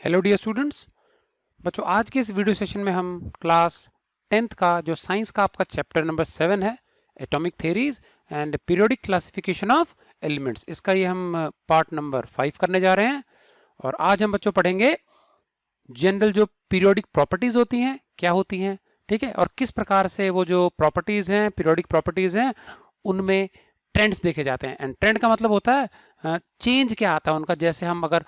Hello dear students. बच्चों आज के इस वीडियो सेशन में हम क्लास 10th का जो साइंस का आपका चैप्टर नंबर 7 है, atomic theories and periodic classification of elements, इसका ये हम पार्ट नंबर 5 करने जा रहे हैं। और आज हम बच्चों पढ़ेंगे जनरल जो पीरियोडिक प्रॉपर्टीज होती हैं क्या होती हैं, ठीक है, और किस प्रकार से वो जो प्रॉपर्टीज हैं, पीरियोडिक प्रॉपर्टीज हैं, उनमें ट्रेंड्स देखे जाते हैं। एंड ट्रेंड का मतलब होता है चेंज क्या आता है उनका। जैसे हम अगर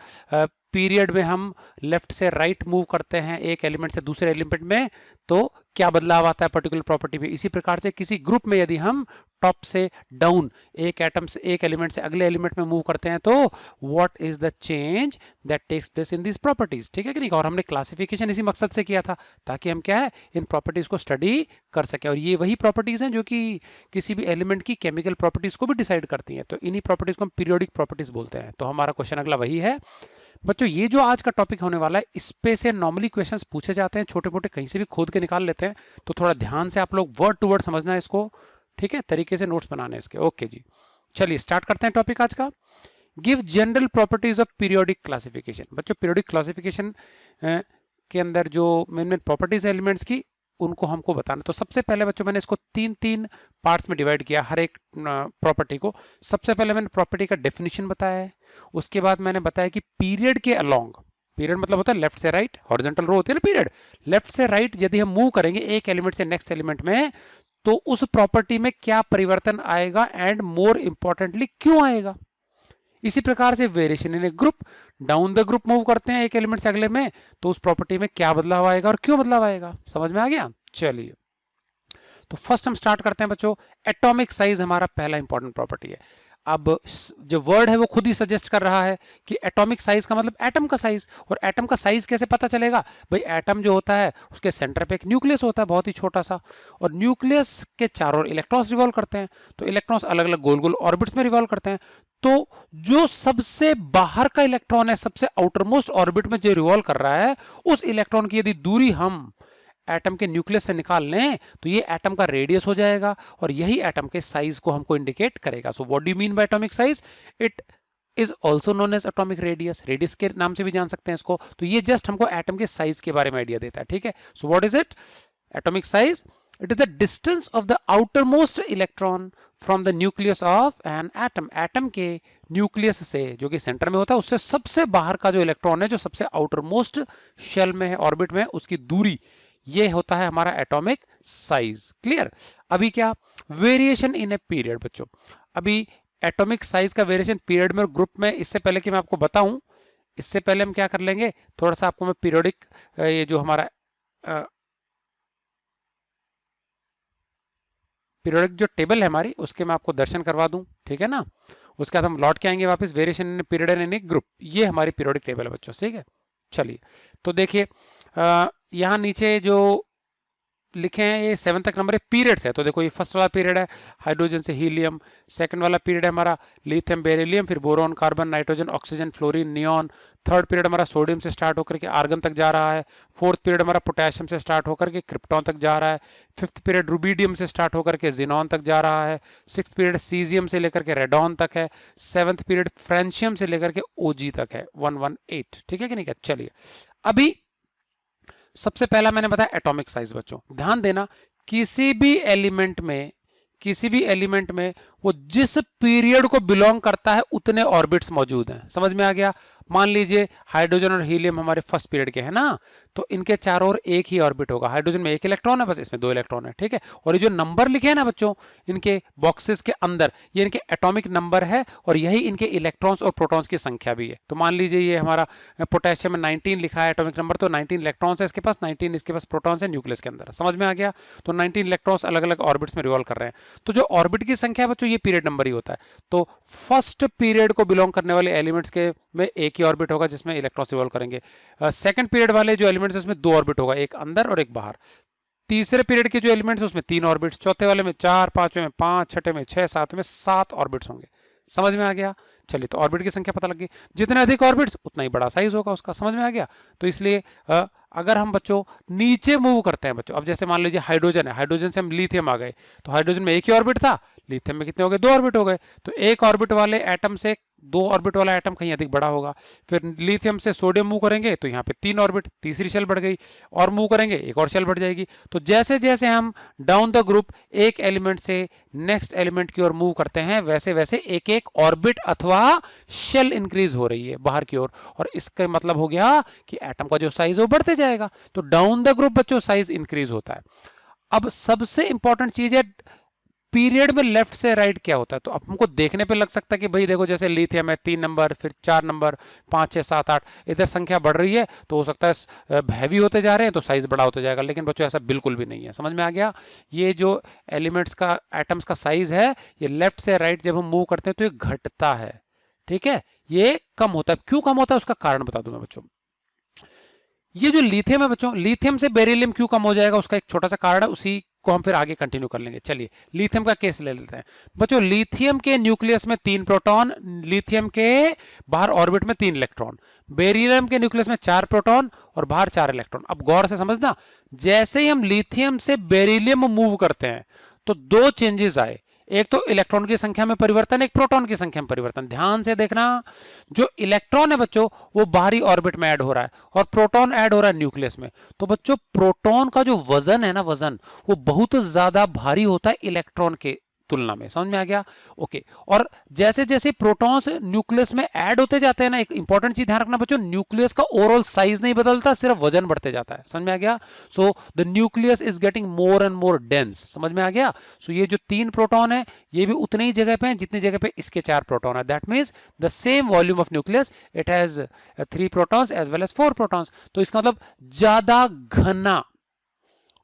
पीरियड में हम लेफ्ट से राइट मूव करते हैं एक एलिमेंट से दूसरे एलिमेंट में, तो क्या बदलाव आता है पर्टिकुलर प्रॉपर्टी में। इसी प्रकार से किसी ग्रुप में यदि हम टॉप से डाउन एक एटम से एक एलिमेंट से अगले एलिमेंट में मूव करते हैं, तो what is the change that takes place in this properties, ठीक है कि नहीं। और हमने क्लासिफिकेशन इसी मकसद से किया था ताकि हम क्या है इन प्रॉपर्टीज को स्टडी कर सके। और ये वही प्रॉपर्टीज हैं जो कि किसी भी एलिमेंट की केमिकल प्रॉपर्टीज को भी डिसाइड करती हैं। तो इन्हीं प्रॉपर्टीज को हम पीरियोडिक प्रॉपर्टीज बोलते हैं। तो हमारा क्वेश्चन अगला वही है बच्चों। ये जो आज का टॉपिक होने वाला है, इस पे से नॉर्मली क्वेश्चंस पूछे जाते हैं, छोटे मोटे कहीं से भी खोद के निकाल लेते हैं। तो थोड़ा ध्यान से आप लोग वर्ड टू वर्ड समझना है इसको, ठीक है, तरीके से नोट्स बनाने इसके। ओके जी, चलिए स्टार्ट करते हैं टॉपिक आज का। Give general properties of periodic classification. बच्चों पीरियोडिक क्लासिफिकेशन के अंदर जो मेन मेन प्रॉपर्टीज है एलिमेंट्स की, उनको हमको बताना। तो सबसे पहले बच्चों मैंने इसको तीन तीन पार्ट्स में डिवाइड किया हर एक प्रॉपर्टी को। सबसे पहले मैंने प्रॉपर्टी का डेफिनेशन बताया है, उसके बाद मैंने बताया कि पीरियड के अलोंग, पीरियड मतलब होता है लेफ्ट से राइट, हॉरिजॉन्टल रो होती है ना पीरियड, लेफ्ट से राइट यदि हम मूव करेंगे एक एलिमेंट से नेक्स्ट एलिमेंट में, तो उस प्रॉपर्टी में क्या परिवर्तन आएगा एंड मोर इंपॉर्टेंटली क्यों आएगा। इसी प्रकार से variation in A group, down the group move करते हैं एक एलिमेंट से अगले में, तो उस प्रॉपर्टी में क्या बदलाव आएगा और क्यों बदलाव आएगा। समझ में आ गया। चलिए तो फर्स्ट हम स्टार्ट करते हैं बच्चों। एटॉमिक साइज हमारा पहला इंपॉर्टेंट प्रॉपर्टी है। अब जो वर्ड है वो खुद ही सजेस्ट कर रहा है कि एटॉमिक साइज का मतलब एटम का साइज। और एटम का साइज कैसे पता चलेगा भाई। एटम जो होता है उसके सेंटर पे एक न्यूक्लियस होता है बहुत ही छोटा सा, और न्यूक्लियस के चारों ओर इलेक्ट्रॉन्स रिवॉल्व करते हैं। तो इलेक्ट्रॉन्स अलग अलग गोल गोल ऑर्बिट्स में रिवॉल्व करते हैं। तो जो सबसे बाहर का इलेक्ट्रॉन है, सबसे आउटरमोस्ट ऑर्बिट में जो रिवॉल्व कर रहा है, उस इलेक्ट्रॉन की यदि दूरी हम एटम के न्यूक्लियस से निकाल लें, तो ये एटम का रेडियस हो जाएगा और यही एटम के साइज को हमको इंडिकेट करेगा। So what do you mean by atomic size? It is also known as atomic radius, radius के नाम से भी जान सकते हैं इसको। तो ये जस्ट हमको एटम के साइज के बारे में आइडिया देता है, ठीक है। So what is it? Atomic size, it is the distance of the outermost electron from the nucleus of an atom. Atom के न्यूक्लियस से, जो कि सेंटर में होता है, उससे सबसे बाहर का जो इलेक्ट्रॉन है, जो सबसे आउटरमोस्ट शेल में है, ऑर्बिट में है, उसकी दूरी, ये होता है हमारा एटॉमिक साइज। क्लियर। अभी क्या वेरिएशन इन ए पीरियड बच्चों। अभी एटॉमिक साइज का वेरिएशन पीरियड में और ग्रुप में, इससे पहले कि मैं आपको बताऊं, इससे पहले हम क्या कर लेंगे, थोड़ा सा आपको मैं पीरियोडिक ये जो हमारा पीरियोडिक जो टेबल है हमारी, उसके मैं आपको दर्शन करवा दूं, ठीक है ना। उसके बाद हम लौट के आएंगे वापस variation in period and in A group. ये हमारी पीरियोडिक टेबल है बच्चों, ठीक है। चलिए तो देखिए यहाँ नीचे जो लिखे हैं ये 7 तक नंबर है पीरियड्स है। तो देखो ये फर्स्ट वाला पीरियड है हाइड्रोजन से हीलियम, सेकंड वाला पीरियड है हमारा लिथियम बेरिलियम, फिर boron carbon nitrogen oxygen fluorine neon. Third period हमारा सोडियम से स्टार्ट होकर के आर्गन तक जा रहा है। फोर्थ पीरियड हमारा पोटेशियम से स्टार्ट होकर के क्रिप्टॉन तक जा रहा है। फिफ्थ पीरियड रुबीडियम से स्टार्ट होकर के जिनॉन तक जा रहा है। सिक्स्थ पीरियड सीजियम से लेकर के रेडॉन तक है। सेवंथ पीरियड फ्रेंशियम से लेकर के ओजी तक है 118, ठीक है कि नहीं। चलिए अभी सबसे पहला मैंने बताया एटॉमिक साइज। बच्चों ध्यान देना, किसी भी एलिमेंट में वो जिस पीरियड को बिलोंग करता है उतने ऑर्बिट्स मौजूद हैं। समझ में आ गया। मान लीजिए हाइड्रोजन और हीलियम हमारे फर्स्ट पीरियड के हैं ना, तो इनके चारों ओर एक ही ऑर्बिट होगा। हाइड्रोजन में एक इलेक्ट्रॉन है, बस इसमें 2 इलेक्ट्रॉन है, ठीक है। और ये जो नंबर लिखे हैं ना बच्चों इनके बॉक्सेस के अंदर, ये इनके एटॉमिक नंबर है और यही इनके इलेक्ट्रॉन्स और प्रोटॉन्स की संख्या भी है। तो मान लीजिए ये हमारा पोटेशियम में 19 लिखा है एटॉमिक नंबर, तो 19 इलेक्ट्रॉन्स है इसके पास, 19 इसके पास प्रोटॉन्स है न्यूक्लियस के अंदर। समझ में आ गया। तो 19 इलेक्ट्रॉन्स अलग अलग ऑर्बिट्स में रिवॉल्व कर रहे हैं। तो जो ऑर्बिट की संख्या है बच्चों, ये पीरियड नंबर ही होता है। तो फर्स्ट पीरियड को बिलोंग करने वाले एलिमेंट्स के में एक ही ऑर्बिट होगा जिसमें इलेक्ट्रॉन्स रिवॉल्व करेंगे। सेकंड पीरियड वाले जो एलिमेंट्स है उसमें 2 ऑर्बिट होगा, एक अंदर और एक बाहर। तीसरे पीरियड के जो एलिमेंट्स है उसमें 3 ऑर्बिट्स, चौथे वाले में 4, पांचवें में 5, छठे में 6, सातवें में 7 ऑर्बिट्स होंगे। समझ में आ गया। चलिए तो ऑर्बिट की संख्या पता लग गई। जितने अधिक ऑर्बिट्स उतना ही बड़ा साइज होगा उसका। समझ में आ गया। तो इसलिए अगर हम बच्चों नीचे मूव करते हैं बच्चों, अब जैसे मान लीजिए हाइड्रोजन है, हाइड्रोजन से हम लिथियम आ गए, तो हाइड्रोजन में एक ही ऑर्बिट था, लिथियम में कितने हो गए, 2 ऑर्बिट हो गए। तो एक ऑर्बिट वाले एटम से 2 ऑर्बिट वाला एटम कहीं अधिक बड़ा होगा। फिर लिथियम से सोडियम मूव करेंगे तो यहाँ पे 3 ऑर्बिट, तीसरी शेल बढ़ गई, और मूव करेंगे एक और शेल बढ़ जाएगी। तो जैसे जैसे हम डाउन द ग्रुप एक एलिमेंट से नेक्स्ट एलिमेंट की ओर मूव करते हैं, वैसे वैसे एक एक ऑर्बिट अथवा शेल इंक्रीज हो रही है बाहर की ओर, और इसका मतलब हो गया कि एटम का जो साइज है वो बढ़ते जाएगा। तो डाउन द ग्रुप बच्चों साइज इंक्रीज होता है। अब सबसे इंपॉर्टेंट चीज है पीरियड में लेफ्ट से राइट क्या होता है। तो हमको देखने पे लग सकता है कि भाई देखो जैसे लिथियम है 3 नंबर, फिर 4 नंबर, 5 6 7 8, इधर संख्या बढ़ रही है तो हो सकता है हैवी होते जा रहे हैं तो साइज बड़ा होता जाएगा। लेकिन बच्चों ऐसा बिल्कुल भी नहीं है। समझ में आ गया? ये जो एलिमेंट्स का एटम्स का साइज है ये लेफ्ट से राइट जब हम मूव करते हैं तो ये घटता है। ठीक है, ये कम होता है। क्यों कम होता है उसका कारण बता दूं मैं बच्चों। ये जो लिथियम है बच्चों, लिथियम से बेरिलियम क्यों कम हो जाएगा उसका एक छोटा सा कारण है, उसी को हम फिर आगे कंटिन्यू कर लेंगे। चलिए लिथियम का केस ले लेते हैं बच्चों। लिथियम के न्यूक्लियस में 3 प्रोटॉन, लिथियम के बाहर ऑर्बिट में 3 इलेक्ट्रॉन, बेरिलियम के न्यूक्लियस में 4 प्रोटॉन और बाहर 4 इलेक्ट्रॉन। अब गौर से समझना, जैसे ही हम लिथियम से बेरिलियम मूव करते हैं तो 2 चेंजेस आए। एक तो इलेक्ट्रॉन की संख्या में परिवर्तन, एक प्रोटॉन की संख्या में परिवर्तन। ध्यान से देखना, जो इलेक्ट्रॉन है बच्चों वो बाहरी ऑर्बिट में ऐड हो रहा है और प्रोटॉन ऐड हो रहा है न्यूक्लियस में। तो बच्चों प्रोटॉन का जो वजन है ना, वजन वो बहुत ज्यादा भारी होता है इलेक्ट्रॉन के तुलना में। समझ में आ गया? ओके। और जैसे जैसे प्रोटॉन्स न्यूक्लियस में ऐड होते जाते हैं ना, एक इंपॉर्टेंट चीज ध्यान रखना बच्चों, न्यूक्लियस का ओवरऑल साइज नहीं बदलता, सिर्फ वजन बढ़ते जाता है। समझ में आ गया? So the nucleus is getting more and more dense. समझ में आ गया? सो ये जो 3 प्रोटॉन है ये भी उतनी ही जगह पे है जितनी जगह पे इसके 4 प्रोटॉन है। That means the same volume of nucleus it has 3 protons as well as 4 protons. तो इसका मतलब ज्यादा घना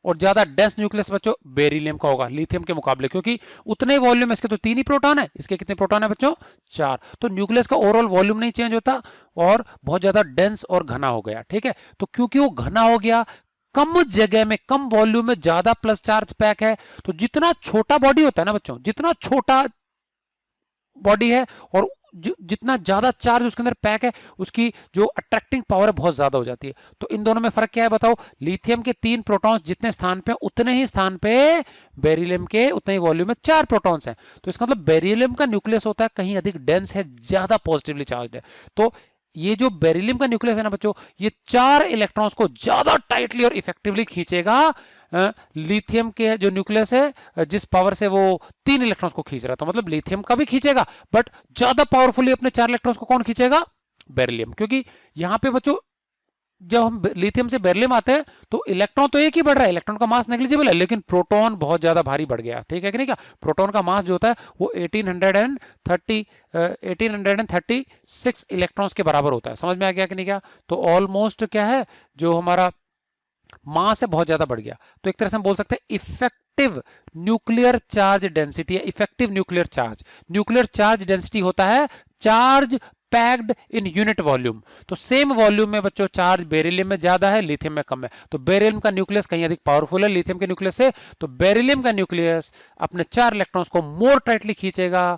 और ज्यादा डेंस न्यूक्लियस बच्चों बेरिलियम का होगा लिथियम के मुकाबले, क्योंकि उतने वॉल्यूम, इसके तो 3 ही प्रोटॉन है, इसके कितने प्रोटॉन है बच्चों? 4। तो न्यूक्लियस का ओवरऑल वॉल्यूम नहीं चेंज होता और बहुत ज्यादा डेंस और घना हो गया। ठीक है, तो क्योंकि वो घना हो गया, कम जगह में कम वॉल्यूम में ज्यादा प्लस चार्ज पैक है, तो जितना छोटा बॉडी होता है ना बच्चों, जितना छोटा बॉडी है और जितना ज्यादा चार्ज उसके अंदर पैक है, उसकी जो अट्रैक्टिंग पावर है बहुत ज्यादा हो जाती है। तो इन दोनों में फर्क क्या है बताओ? लिथियम के 3 प्रोटॉन्स जितने स्थान पे उतने ही स्थान पे बेरिलियम के उतने ही वॉल्यूम में 4 प्रोटॉन्स हैं। तो इसका मतलब बेरिलियम का न्यूक्लियस होता है कहीं अधिक डेंस है, ज्यादा पॉजिटिवली चार्ज है। तो ये जो बेरिलियम का न्यूक्लियस है ना बच्चों, ये 4 इलेक्ट्रॉन्स को ज्यादा टाइटली और इफेक्टिवली खींचेगा। लिथियम के जो न्यूक्लियस है जिस पावर से वो 3 इलेक्ट्रॉन्स को खींच रहा है, तो मतलब लिथियम का भी खींचेगा, बट ज्यादा पावरफुली अपने 4 इलेक्ट्रॉन्स को कौन खींचेगा? बेरिलियम। क्योंकि यहां पे बच्चों जब हम लिथियम से बेरिलियम आते हैं तो इलेक्ट्रॉन तो एक ही बढ़ रहा है, इलेक्ट्रॉन का मास नेग्लिजिबल है, लेकिन प्रोटॉन बहुत ज्यादा भारी बढ़ गया। ठीक है कि नहीं? क्या प्रोटॉन का मास जो होता है वो 1836 इलेक्ट्रॉन्स के बराबर होता है। समझ में आ गया कि नहीं? क्या तो ऑलमोस्ट क्या है, जो हमारा मास है बहुत ज्यादा बढ़ गया। तो एक तरह से हम बोल सकते हैं इफेक्टिव न्यूक्लियर चार्ज डेंसिटी है। इफेक्टिव न्यूक्लियर चार्ज डेंसिटी होता है charge packed in unit volume. तो सेम वॉल्यूम में बच्चों चार्ज बेरिलियम में ज्यादा है, लिथियम में कम है। तो बेरिलियम का न्यूक्लियस कहीं अधिक पावरफुल है लिथियम के न्यूक्लियस से, तो बेरिलियम का न्यूक्लियस अपने 4 इलेक्ट्रॉन्स को मोर टाइटली खींचेगा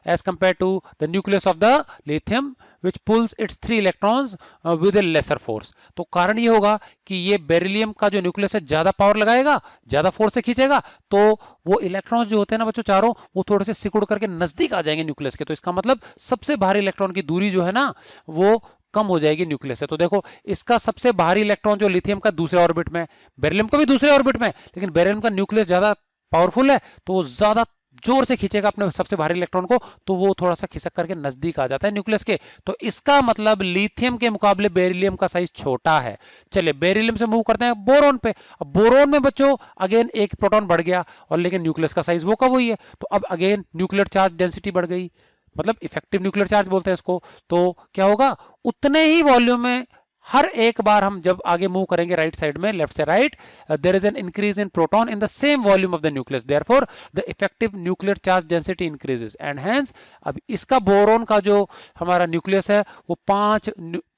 as compare to the nucleus of the lithium which pulls its 3 electrons with a lesser force। तो कारण ये होगा कि ये बेरिलियम का जो न्यूक्लियस है ज्यादा पावर लगाएगा, ज्यादा फोर्स से खींचेगा, तो वो इलेक्ट्रॉन्स जो होते हैं ना बच्चों चारों, वो थोड़े से सिकुड़ करके नजदीक आ जाएंगे न्यूक्लियस के। तो इसका मतलब सबसे भारी इलेक्ट्रॉन की दूरी जो है ना वो कम हो जाएगी न्यूक्लियस से। तो देखो इसका सबसे भारी इलेक्ट्रॉन जो लिथियम का दूसरे ऑर्बिट में, बेरिलियम का भी दूसरे ऑर्बिट में, लेकिन बेरिलियम का न्यूक्लियस ज्यादा पावरफुल है तो वो ज्यादा जोर से खींचेगा अपने सबसे भारी इलेक्ट्रॉन को, तो वो थोड़ा सा खिसक करके नजदीक आ जाता है न्यूक्लियस के। तो इसका मतलब लिथियम के मुकाबले बेरिलियम का साइज छोटा है। चलिए बेरिलियम से मूव करते हैं बोरोन पे। अब बोरोन में बच्चों अगेन एक प्रोटॉन बढ़ गया और लेकिन न्यूक्लियस का साइज वो का वही है। तो अब अगेन न्यूक्लियर चार्ज डेंसिटी बढ़ गई, मतलब इफेक्टिव न्यूक्लियर चार्ज बोलते हैं इसको। तो क्या होगा, उतने ही वॉल्यूम में हर एक बार हम जब आगे मूव करेंगे राइट साइड में, लेफ्ट से right, there is an increase in proton in the same volume of the nucleus, therefore the effective nuclear charge density increases and hence अब इसका बोरोन का जो हमारा न्यूक्लियस है वो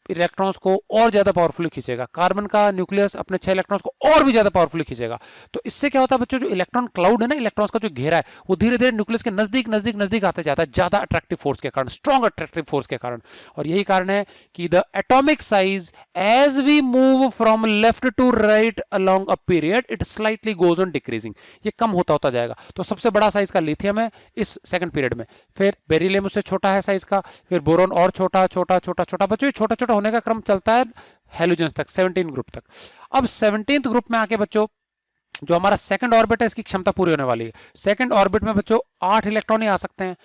इलेक्ट्रॉन्स को और ज्यादा पावरफुली खींचेगा, कार्बन का न्यूक्लियस अपने 6 इलेक्ट्रॉन्स को और भी ज्यादा पावरफुली खींचेगा। तो इससे क्या होता है बच्चों, जो इलेक्ट्रॉन क्लाउड है ना, इलेक्ट्रॉन्स का जो घेरा है, वो धीरे धीरे न्यूक्लियस के नजदीक नजदीक नजदीक आते जाता है, ज्यादा अट्रैक्टिव फोर्स के कारण, स्ट्रॉन्ग अट्रैक्टिव फोर्स के कारण। और यही कारण है कि the atomic size as we move from left to right along a period it slightly goes on decreasing, ये कम होता होता जाएगा। तो सबसे बड़ा साइज का लिथियम है इस सेकंड पीरियड में, फिर बेरिलियम उससे छोटा है साइज का, फिर बोरोन और छोटा छोटा छोटा छोटा, बच्चों छोटा छोटा होने का क्रम चलता है हेलोजेंस तक, 17 ग्रुप तक। अब 17th ग्रुप में आके बच्चों जो हमारा सेकंड ऑर्बिट है, इसकी क्षमता पूरी होने वाली है। सेकंड ऑर्बिट में बच्चों 8 इलेक्ट्रॉन ही आ सकते हैं,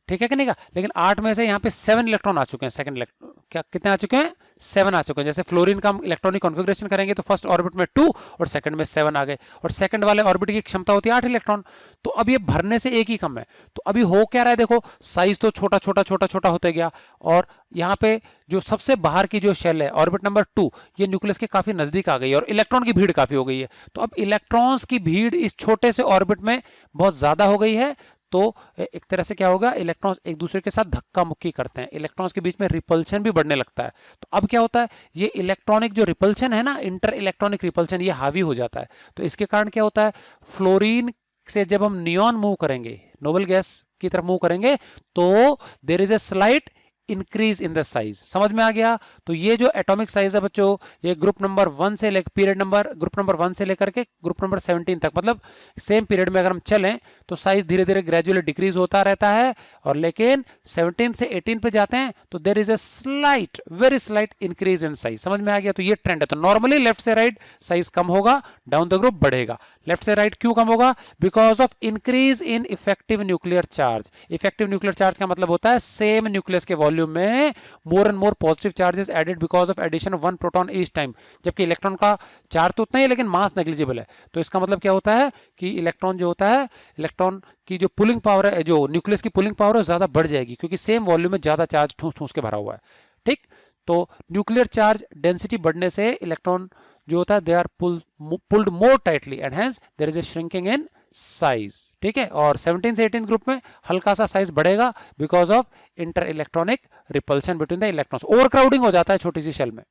ठीक है कि नहीं का, लेकिन 8 में से यहाँ पे 7 इलेक्ट्रॉन आ चुके हैं। सेकंड क्या कितने आ चुके हैं, 7 आ चुके हैं। जैसे फ्लोरीन का हम इलेक्ट्रॉनिक कॉन्फ़िगरेशन करेंगे तो फर्स्ट ऑर्बिट में 2 और सेकंड में 7 आ गए, और सेकंड वाले ऑर्बिट की क्षमता होती है 8 इलेक्ट्रॉन। तो अब ये भरने से एक ही कम है, तो अभी हो क्या रहा है, देखो साइज तो छोटा छोटा छोटा छोटा होते गया, और यहाँ पे जो सबसे बाहर की जो शेल है ऑर्बिट नंबर 2, ये न्यूक्लियस के काफी नजदीक आ गई है, और इलेक्ट्रॉन की भीड़ काफी हो गई है। तो अब इलेक्ट्रॉन्स की भीड़ इस छोटे से ऑर्बिट में बहुत ज्यादा हो गई है, तो एक तरह से क्या होगा, इलेक्ट्रॉन्स एक दूसरे के साथ धक्का मुक्की करते हैं, इलेक्ट्रॉन्स के बीच में रिपल्शन भी बढ़ने लगता है। तो अब क्या होता है, ये इलेक्ट्रॉनिक जो रिपल्शन है ना, इंटर इलेक्ट्रॉनिक रिपल्शन, ये हावी हो जाता है। तो इसके कारण क्या होता है, फ्लोरीन से जब हम नियॉन मूव करेंगे, नोबल गैस की तरफ मूव करेंगे, तो there is a slight increase in the size. समझ में आ गया। तो ये जो एटॉमिक साइज है बच्चों, ये ग्रुप नंबर 1 से लेकर पीरियड नंबर ग्रुप नंबर 1 से लेकर के ग्रुप नंबर 17 तक, मतलब सेम पीरियड में अगर हम चलें तो साइज धीरे धीरे ग्रेजुअली डिक्रीज होता रहता है, और लेकिन 17 से 18 पे जाते हैं तो there is a slight, very slight increase in size. समझ में आ गया। तो ये ट्रेंड है। तो नॉर्मली लेफ्ट से राइट साइज कम होगा, डाउन द ग्रुप बढ़ेगा। लेफ्ट से राइट क्यों कम होगा, because of increase in effective nuclear charge. Effective nuclear charge का मतलब होता है सेम न्यूक्लियस के वॉल्यूम में more and more positive charges added because of addition of 1 proton each time. जबकि इलेक्ट्रॉन का चार्ज तो उतना ही है लेकिन मास नेग्लिजिबल है। तो इसका मतलब क्या होता है कि इलेक्ट्रॉन जो होता है, इलेक्ट्रॉन की जो पुलिंग पावर है, जो न्यूक्लियस की पुलिंग पावर है, ज्यादा बढ़ जाएगी, क्योंकि सेम वॉल्यूम में ज्यादा चार्ज ठूस ठूस के भरा हुआ है। ठीक, तो न्यूक्लियर चार्ज डेंसिटी बढ़ने से इलेक्ट्रॉन जो होता है they are pulled more tightly and hence there is a shrinking in size. ठीक है, और 17 से 18 ग्रुप में हल्का सा साइज बढ़ेगा because of inter electronic repulsion between the electrons. Over crowding हो जाता है छोटी सी शेल में।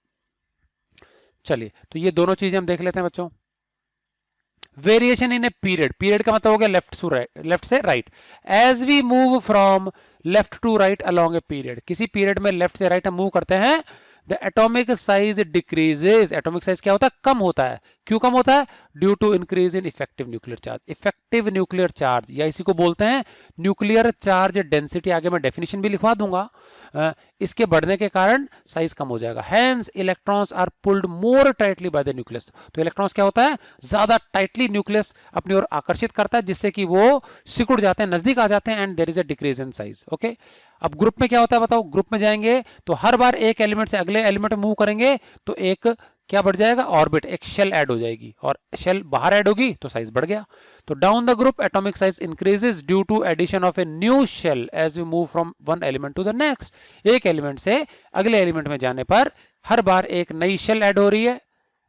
चलिए, तो ये दोनों चीजें हम देख लेते हैं बच्चों। Variation in a period, period का मतलब हो गया लेफ्ट से right. As we move from left to right along a period, किसी पीरियड में लेफ्ट से राइट हम मूव करते हैं, the atomic size decreases. Atomic size क्या होता है, कम होता है। क्यों कम होता है, due to increase in effective nuclear charge. Effective nuclear charge या इसी को बोलते हैं न्यूक्लियर चार्ज डेंसिटी, आगे मैं डेफिनेशन भी लिखवा दूंगा। इसके बढ़ने के कारण साइज कम हो जाएगा। Hence electrons are pulled more tightly by the nucleus. तो इलेक्ट्रॉन्स क्या होता है, ज्यादा टाइटली न्यूक्लियस अपनी ओर आकर्षित करता है, जिससे कि वो सिकुड़ जाते हैं, नजदीक आ जाते हैं, and there is a decrease in size. Okay, अब ग्रुप में क्या होता है बताओ। ग्रुप में जाएंगे तो हर बार एक एलिमेंट से अगले एलिमेंट में मूव करेंगे तो एक क्या बढ़ जाएगा, ऑर्बिट, एक शेल ऐड हो जाएगी, और शेल बाहर ऐड होगी तो साइज बढ़ गया। तो down the group atomic size increases due to addition of a new shell as we move from one element to the next. एक एलिमेंट से अगले एलिमेंट में जाने पर हर बार एक नई शेल ऐड हो रही है,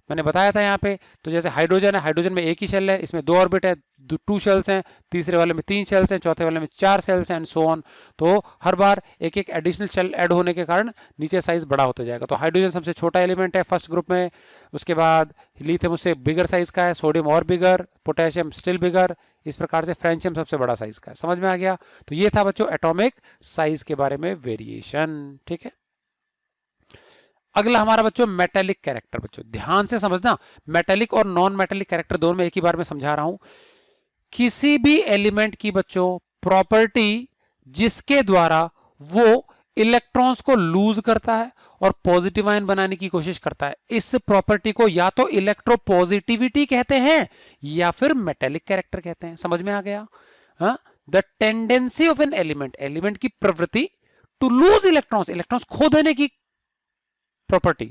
मैंने बताया था यहाँ पे। तो जैसे हाइड्रोजन है, हाइड्रोजन में एक ही शेल है, इसमें 2 ऑर्बिट है, 2 शेल्स हैं, तीसरे वाले में 3 शेल्स हैं, चौथे वाले में 4 शेल्स हैं, एंड सो ऑन। तो हर बार एक एक एडिशनल शेल ऐड होने के कारण नीचे साइज बड़ा होता जाएगा। तो हाइड्रोजन सबसे छोटा एलिमेंट है फर्स्ट ग्रुप में, उसके बाद लिथियम उससे बिगर साइज का है, सोडियम और बिगर, पोटेशियम स्टिल बिगर, इस प्रकार से फ्रेंशियम सबसे बड़ा साइज का है। समझ में आ गया। तो ये था बच्चों एटॉमिक साइज के बारे में वेरिएशन। ठीक है, अगला हमारा बच्चों मेटेलिक कैरेक्टर। बच्चों ध्यान से समझना, मेटेलिक और नॉन मेटेलिक कैरेक्टर दोनों में एक ही बार में समझा रहा हूं। किसी भी एलिमेंट की बच्चों प्रॉपर्टी जिसके द्वारा वो इलेक्ट्रॉन्स को लूज करता है और पॉजिटिव आयन बनाने की कोशिश करता है, इस प्रॉपर्टी को या तो इलेक्ट्रोपॉजिटिविटी कहते हैं या फिर मेटेलिक कैरेक्टर कहते हैं। समझ में आ गया। The tendency of an element, element की प्रवृत्ति टू लूज इलेक्ट्रॉन्स, इलेक्ट्रॉन्स खो देने की property,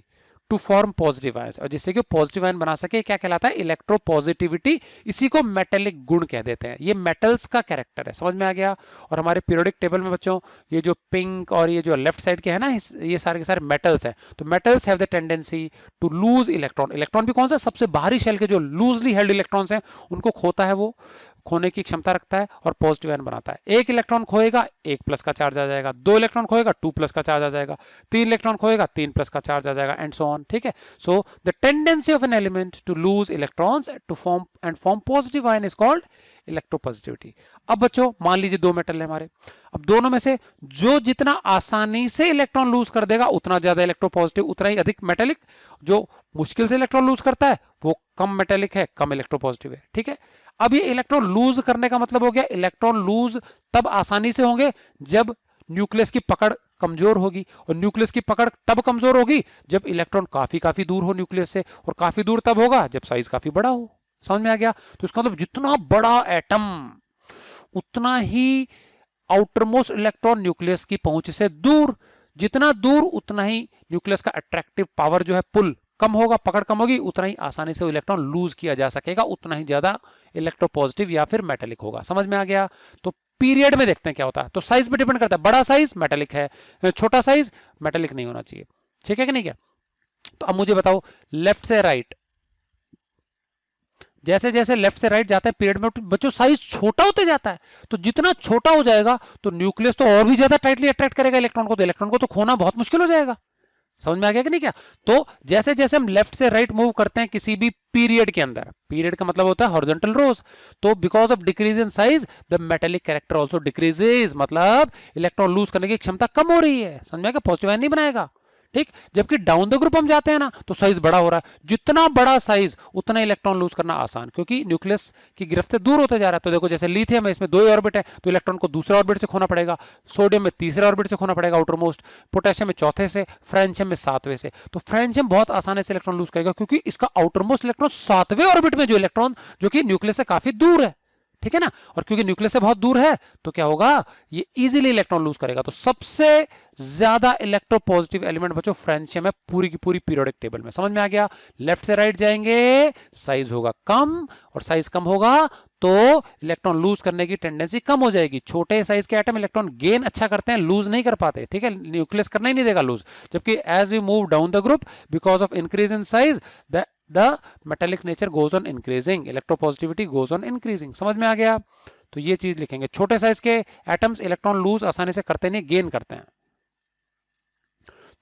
to form positive ions, और जिससे कि पॉजिटिव आयन बना सके, क्या कहलाता है, इलेक्ट्रोपॉजिटिविटी। इसी को मेटेलिक गुण कह देते हैं। ये मेटल्स का कैरेक्टर है। समझ में आ गया। और हमारे पीरियोडिक टेबल में बच्चों ये जो पिंक और ये जो लेफ्ट साइड के है ना, ये सारे के सारे मेटल्स हैं। तो metals have the tendency to lose electron. Electron भी कौन सा, सबसे बाहरी शेल के जो लूजली हेल्ड इलेक्ट्रॉन्स हैं उनको खोता है, वो खोने की क्षमता रखता है और पॉजिटिव आयन बनाता है। एक इलेक्ट्रॉन खोएगा 1 प्लस का चार्ज आ जाएगा, 2 इलेक्ट्रॉन खोएगा 2 प्लस का चार्ज आ जाएगा, 3 इलेक्ट्रॉन खोएगा 3 प्लस का चार्ज आ जाएगा, एंड सो ऑन। ठीक है, so the tendency of an element to lose electrons to form positive ion is called electropositivity. अब बच्चों मान लीजिए दो मेटल है हमारे, अब दोनों में से जो जितना आसानी से इलेक्ट्रॉन लूज कर देगा उतना ज्यादा इलेक्ट्रोपॉजिटिव, उतना ही अधिक मेटेलिक। जो मुश्किल से इलेक्ट्रॉन लूज करता है वो कम मेटेलिक है, कम इलेक्ट्रोपॉजिटिव है। ठीक है, अब ये इलेक्ट्रॉन लूज करने का मतलब हो गया, इलेक्ट्रॉन लूज तब आसानी से होंगे जब न्यूक्लियस की पकड़ कमजोर होगी, और न्यूक्लियस की पकड़ तब कमजोर होगी जब इलेक्ट्रॉन काफी दूर हो न्यूक्लियस से, और काफी दूर तब होगा जब साइज काफी बड़ा हो। समझ में आ गया? तो इसका मतलब जितना बड़ा एटम उतना ही आउटरमोस्ट इलेक्ट्रॉन न्यूक्लियस की पहुंच से दूर, जितना दूर उतना ही न्यूक्लियस का अट्रैक्टिव पावर जो है पुल कम होगा, पकड़ कम होगी, उतना ही आसानी से इलेक्ट्रॉन लूज किया जा सकेगा, उतना ही ज्यादा इलेक्ट्रोपॉजिटिव या फिर मेटेलिक होगा। समझ में आ गया? तो पीरियड में देखते हैं क्या होता है। तो साइज पे डिपेंड करता है, बड़ा साइज मेटेलिक है, छोटा साइज मेटेलिक नहीं होना चाहिए। ठीक है कि नहीं? क्या तो अब मुझे बताओ, लेफ्ट से राइट, जैसे जैसे लेफ्ट से राइट जाता है पीरियड में, बच्चों साइज छोटा होते जाता है। तो जितना छोटा हो जाएगा तो न्यूक्लियस तो और भी ज्यादा टाइटली अट्रैक्ट करेगा इलेक्ट्रॉन को, तो इलेक्ट्रॉन को तो खोना बहुत मुश्किल हो जाएगा। समझ में आ गया कि नहीं? क्या तो जैसे जैसे हम लेफ्ट से राइट मूव करते हैं किसी भी पीरियड के अंदर, पीरियड का मतलब होता है हॉरिजॉन्टल रोज, तो because of decrease in size the metallic character also decreases, मतलब इलेक्ट्रॉन लूज करने की क्षमता कम हो रही है। समझ में आ गया? पॉजिटिव आयन नहीं बनाएगा। ठीक, जबकि डाउन द ग्रुप हम जाते हैं ना तो साइज बड़ा हो रहा है, जितना बड़ा साइज उतना इलेक्ट्रॉन लूज करना आसान, क्योंकि न्यूक्लियस की गिरफ्त से दूर होते जा रहा है। तो देखो जैसे लिथियम है, इसमें 2 ऑर्बिट है, तो इलेक्ट्रॉन को दूसरे ऑर्बिट से खोना पड़ेगा, सोडियम में तीसरे ऑर्बिट से खोना पड़ेगा आउटर मोस्ट, पोटेशियम में चौथे से, फ्रेंशियम में 7वें से। तो फ्रेंशियम बहुत आसानी से इलेक्ट्रॉन लूज करेगा क्योंकि इसका आउटर मोस्ट इलेक्ट्रॉन 7वें ऑर्बिट में जो इलेक्ट्रॉन जो कि न्यूक्लियस से काफी दूर है। ठीक है ना? और क्योंकि न्यूक्लियस से बहुत दूर है तो क्या होगा, ये इजीली इलेक्ट्रॉन लूज करेगा। तो सबसे ज्यादा इलेक्ट्रोपॉजिटिव एलिमेंट बच्चों फ्रेंशियम है पूरी की पूरी पीरियोडिक टेबल में। समझ में आ गया? लेफ्ट से राइट जाएंगे साइज होगा कम, और साइज कम होगा तो इलेक्ट्रॉन लूज करने की टेंडेंसी कम हो जाएगी। छोटे साइज के एटम इलेक्ट्रॉन गेन अच्छा करते हैं, लूज नहीं कर पाते। ठीक है, न्यूक्लियस करना ही नहीं देगा लूज। जबकि as we move down the group because of increase in size the metallic nature goes on increasing, electropositivity goes on increasing। समझ में आ गया? तो ये चीज लिखेंगे, छोटे साइज के एटम्स इलेक्ट्रॉन लूज आसानी से करते नहीं, गेन करते हैं।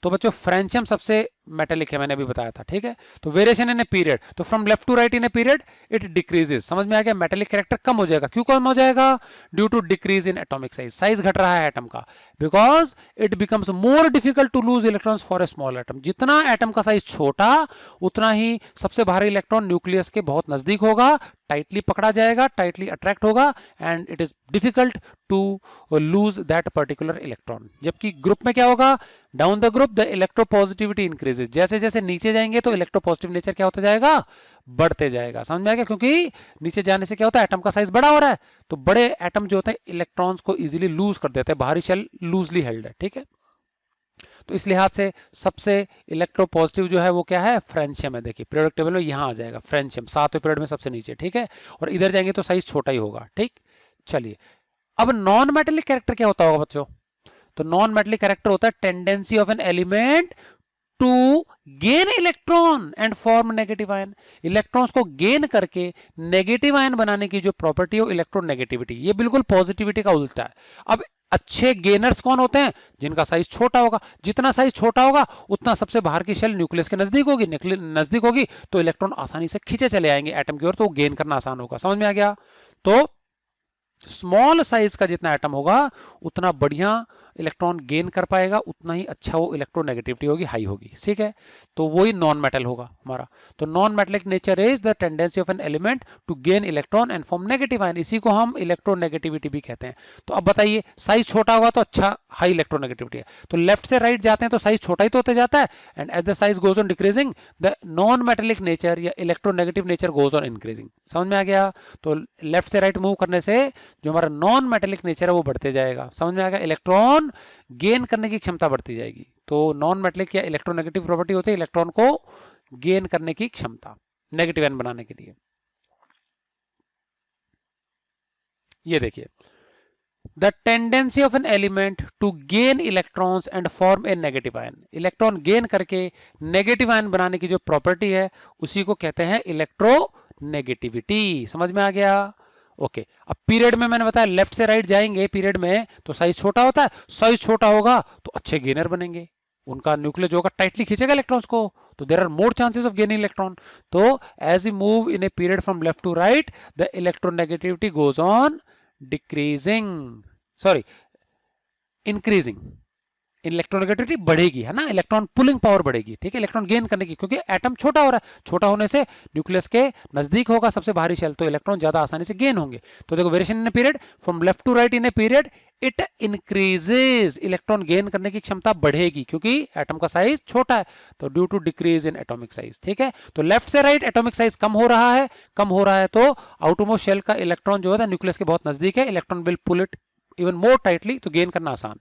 तो बच्चों फ्रेंशियम सबसे मेटेलिक है, मैंने अभी बताया था। ठीक है, तो वेरिएशन इन ए पीरियड, तो from left to right in a period it decreases. समझ में आ गया? मेटेलिक कैरेक्टर कम हो जाएगा। क्यों कम हो जाएगा? Due to decrease in atomic size, size घट रहा है एटम का, because it becomes more difficult to lose electrons for a small atom. जितना एटम का साइज छोटा उतना ही सबसे भारी इलेक्ट्रॉन न्यूक्लियस के बहुत नजदीक होगा, टाइटली पकड़ा जाएगा, टाइटली अट्रैक्ट होगा, and it is difficult to lose that particular electron. जबकि ग्रुप में क्या होगा, down the group the electropositivity increases, जैसे जैसे नीचे जाएंगे तो इलेक्ट्रोपॉजिटिव नेचर क्या होता जाएगा, बढ़ते जाएगा। समझ में आ गया? क्योंकि नीचे जाने से क्या होता है, एटम का साइज बड़ा हो रहा है, तो बड़े एटम जो होते हैं इलेक्ट्रॉन्स को इजीली लूज कर देते हैं, बाहरी शेल लूजली हेल्ड है। ठीक है, तो इस लिहाज से सबसे इलेक्ट्रोपॉजिटिव जो है वो क्या है, फ्रेंशियम है। देखिए पीरियोडिक टेबल में यहां आ जाएगा फ्रेंशियम 7वें पीरियड में सबसे नीचे। ठीक है, और इधर जाएंगे तो साइज छोटा ही होगा। ठीक, चलिए अब नॉन मेटेलिक कैरेक्टर क्या होता होगा बच्चों? तो नॉन मेटेलिक कैरेक्टर होता है tendency of an element to gain electron and form negative ion, electrons को गेन करके नेगेटिव आयन बनाने की जो प्रॉपर्टी है इलेक्ट्रोनेगेटिविटी, ये बिल्कुल पॉजिटिविटी का उल्टा है। अब अच्छे गेनर्स कौन होते हैं? जिनका साइज छोटा होगा, जितना साइज छोटा होगा उतना सबसे बाहर की शेल न्यूक्लियस के नजदीक होगी, नजदीक होगी तो इलेक्ट्रॉन आसानी से खींचे चले आएंगे एटम की ओर, तो गेन करना आसान होगा। समझ में आ गया? तो स्मॉल साइज का जितना एटम होगा उतना बढ़िया इलेक्ट्रॉन गेन कर पाएगा, उतना ही अच्छा वो इलेक्ट्रोनेगेटिविटी होगी, हाई होगी। ठीक है, तो वही नॉन मेटल होगा हमारा। तो non metallic nature is the tendency of an element to gain electron and form negative ion, इसी को हम इलेक्ट्रोनेगेटिविटी भी कहते हैं। तो अब बताइए साइज छोटा होगा तो अच्छा हाई इलेक्ट्रोनेगेटिविटी है, तो लेफ्ट से राइट जाते हैं तो साइज छोटा ही तो होते जाता है, and as the size goes on decreasing the non metallic nature या electronegative nature goes on increasing. समझ में आ गया? तो लेफ्ट से राइट मूव करने से जो हमारा नॉन मेटेलिक नेचर है वो बढ़ते जाएगा। समझ में आ गया? इलेक्ट्रॉन गेन करने की क्षमता बढ़ती जाएगी। तो नॉन मेटेलिक या इलेक्ट्रोनेगेटिव प्रॉपर्टी होती है इलेक्ट्रॉन को गेन करने की क्षमता, नेगेटिव आयन बनाने के लिए। ये देखिए, the tendency of an element to gain electrons and form a negative ion, electron gain करके नेगेटिव आयन बनाने की जो प्रॉपर्टी है उसी को कहते हैं इलेक्ट्रोनेगेटिविटी। समझ में आ गया? ओके, अब पीरियड में मैंने बताया लेफ्ट से राइट जाएंगे पीरियड में तो साइज छोटा होता है, साइज छोटा होगा तो अच्छे गेनर बनेंगे, उनका न्यूक्लियस जो होगा टाइटली खींचेगा इलेक्ट्रॉन्स को, तो there are more chances of gaining electron. तो as you move in a period from left to right the electronegativity goes on decreasing, sorry increasing, electronegativity बढ़ेगी, है ना, इलेक्ट्रॉन पुलिंग पावर बढ़ेगी, ठीक है, इलेक्ट्रॉन गेन करने की, क्योंकि एटम छोटा हो रहा है, छोटा होने से न्यूक्लियस के नजदीक होगा सबसे भारी शेल, तो इलेक्ट्रॉन ज्यादा आसानी से गेन होंगे। तो देखो variation in a period from left to right in a period it increases, electron gain करने की क्षमता बढ़ेगी क्योंकि एटम का साइज छोटा है, तो due to decrease in atomic size, ठीक है। तो लेफ्ट से राइट एटॉमिक साइज कम हो रहा है, कम हो रहा है तो आउटरमोस्ट शेल का इलेक्ट्रॉन जो है न्यूक्लियस के बहुत नजदीक है, electron will pull it even more tightly, तो गेन करना आसान।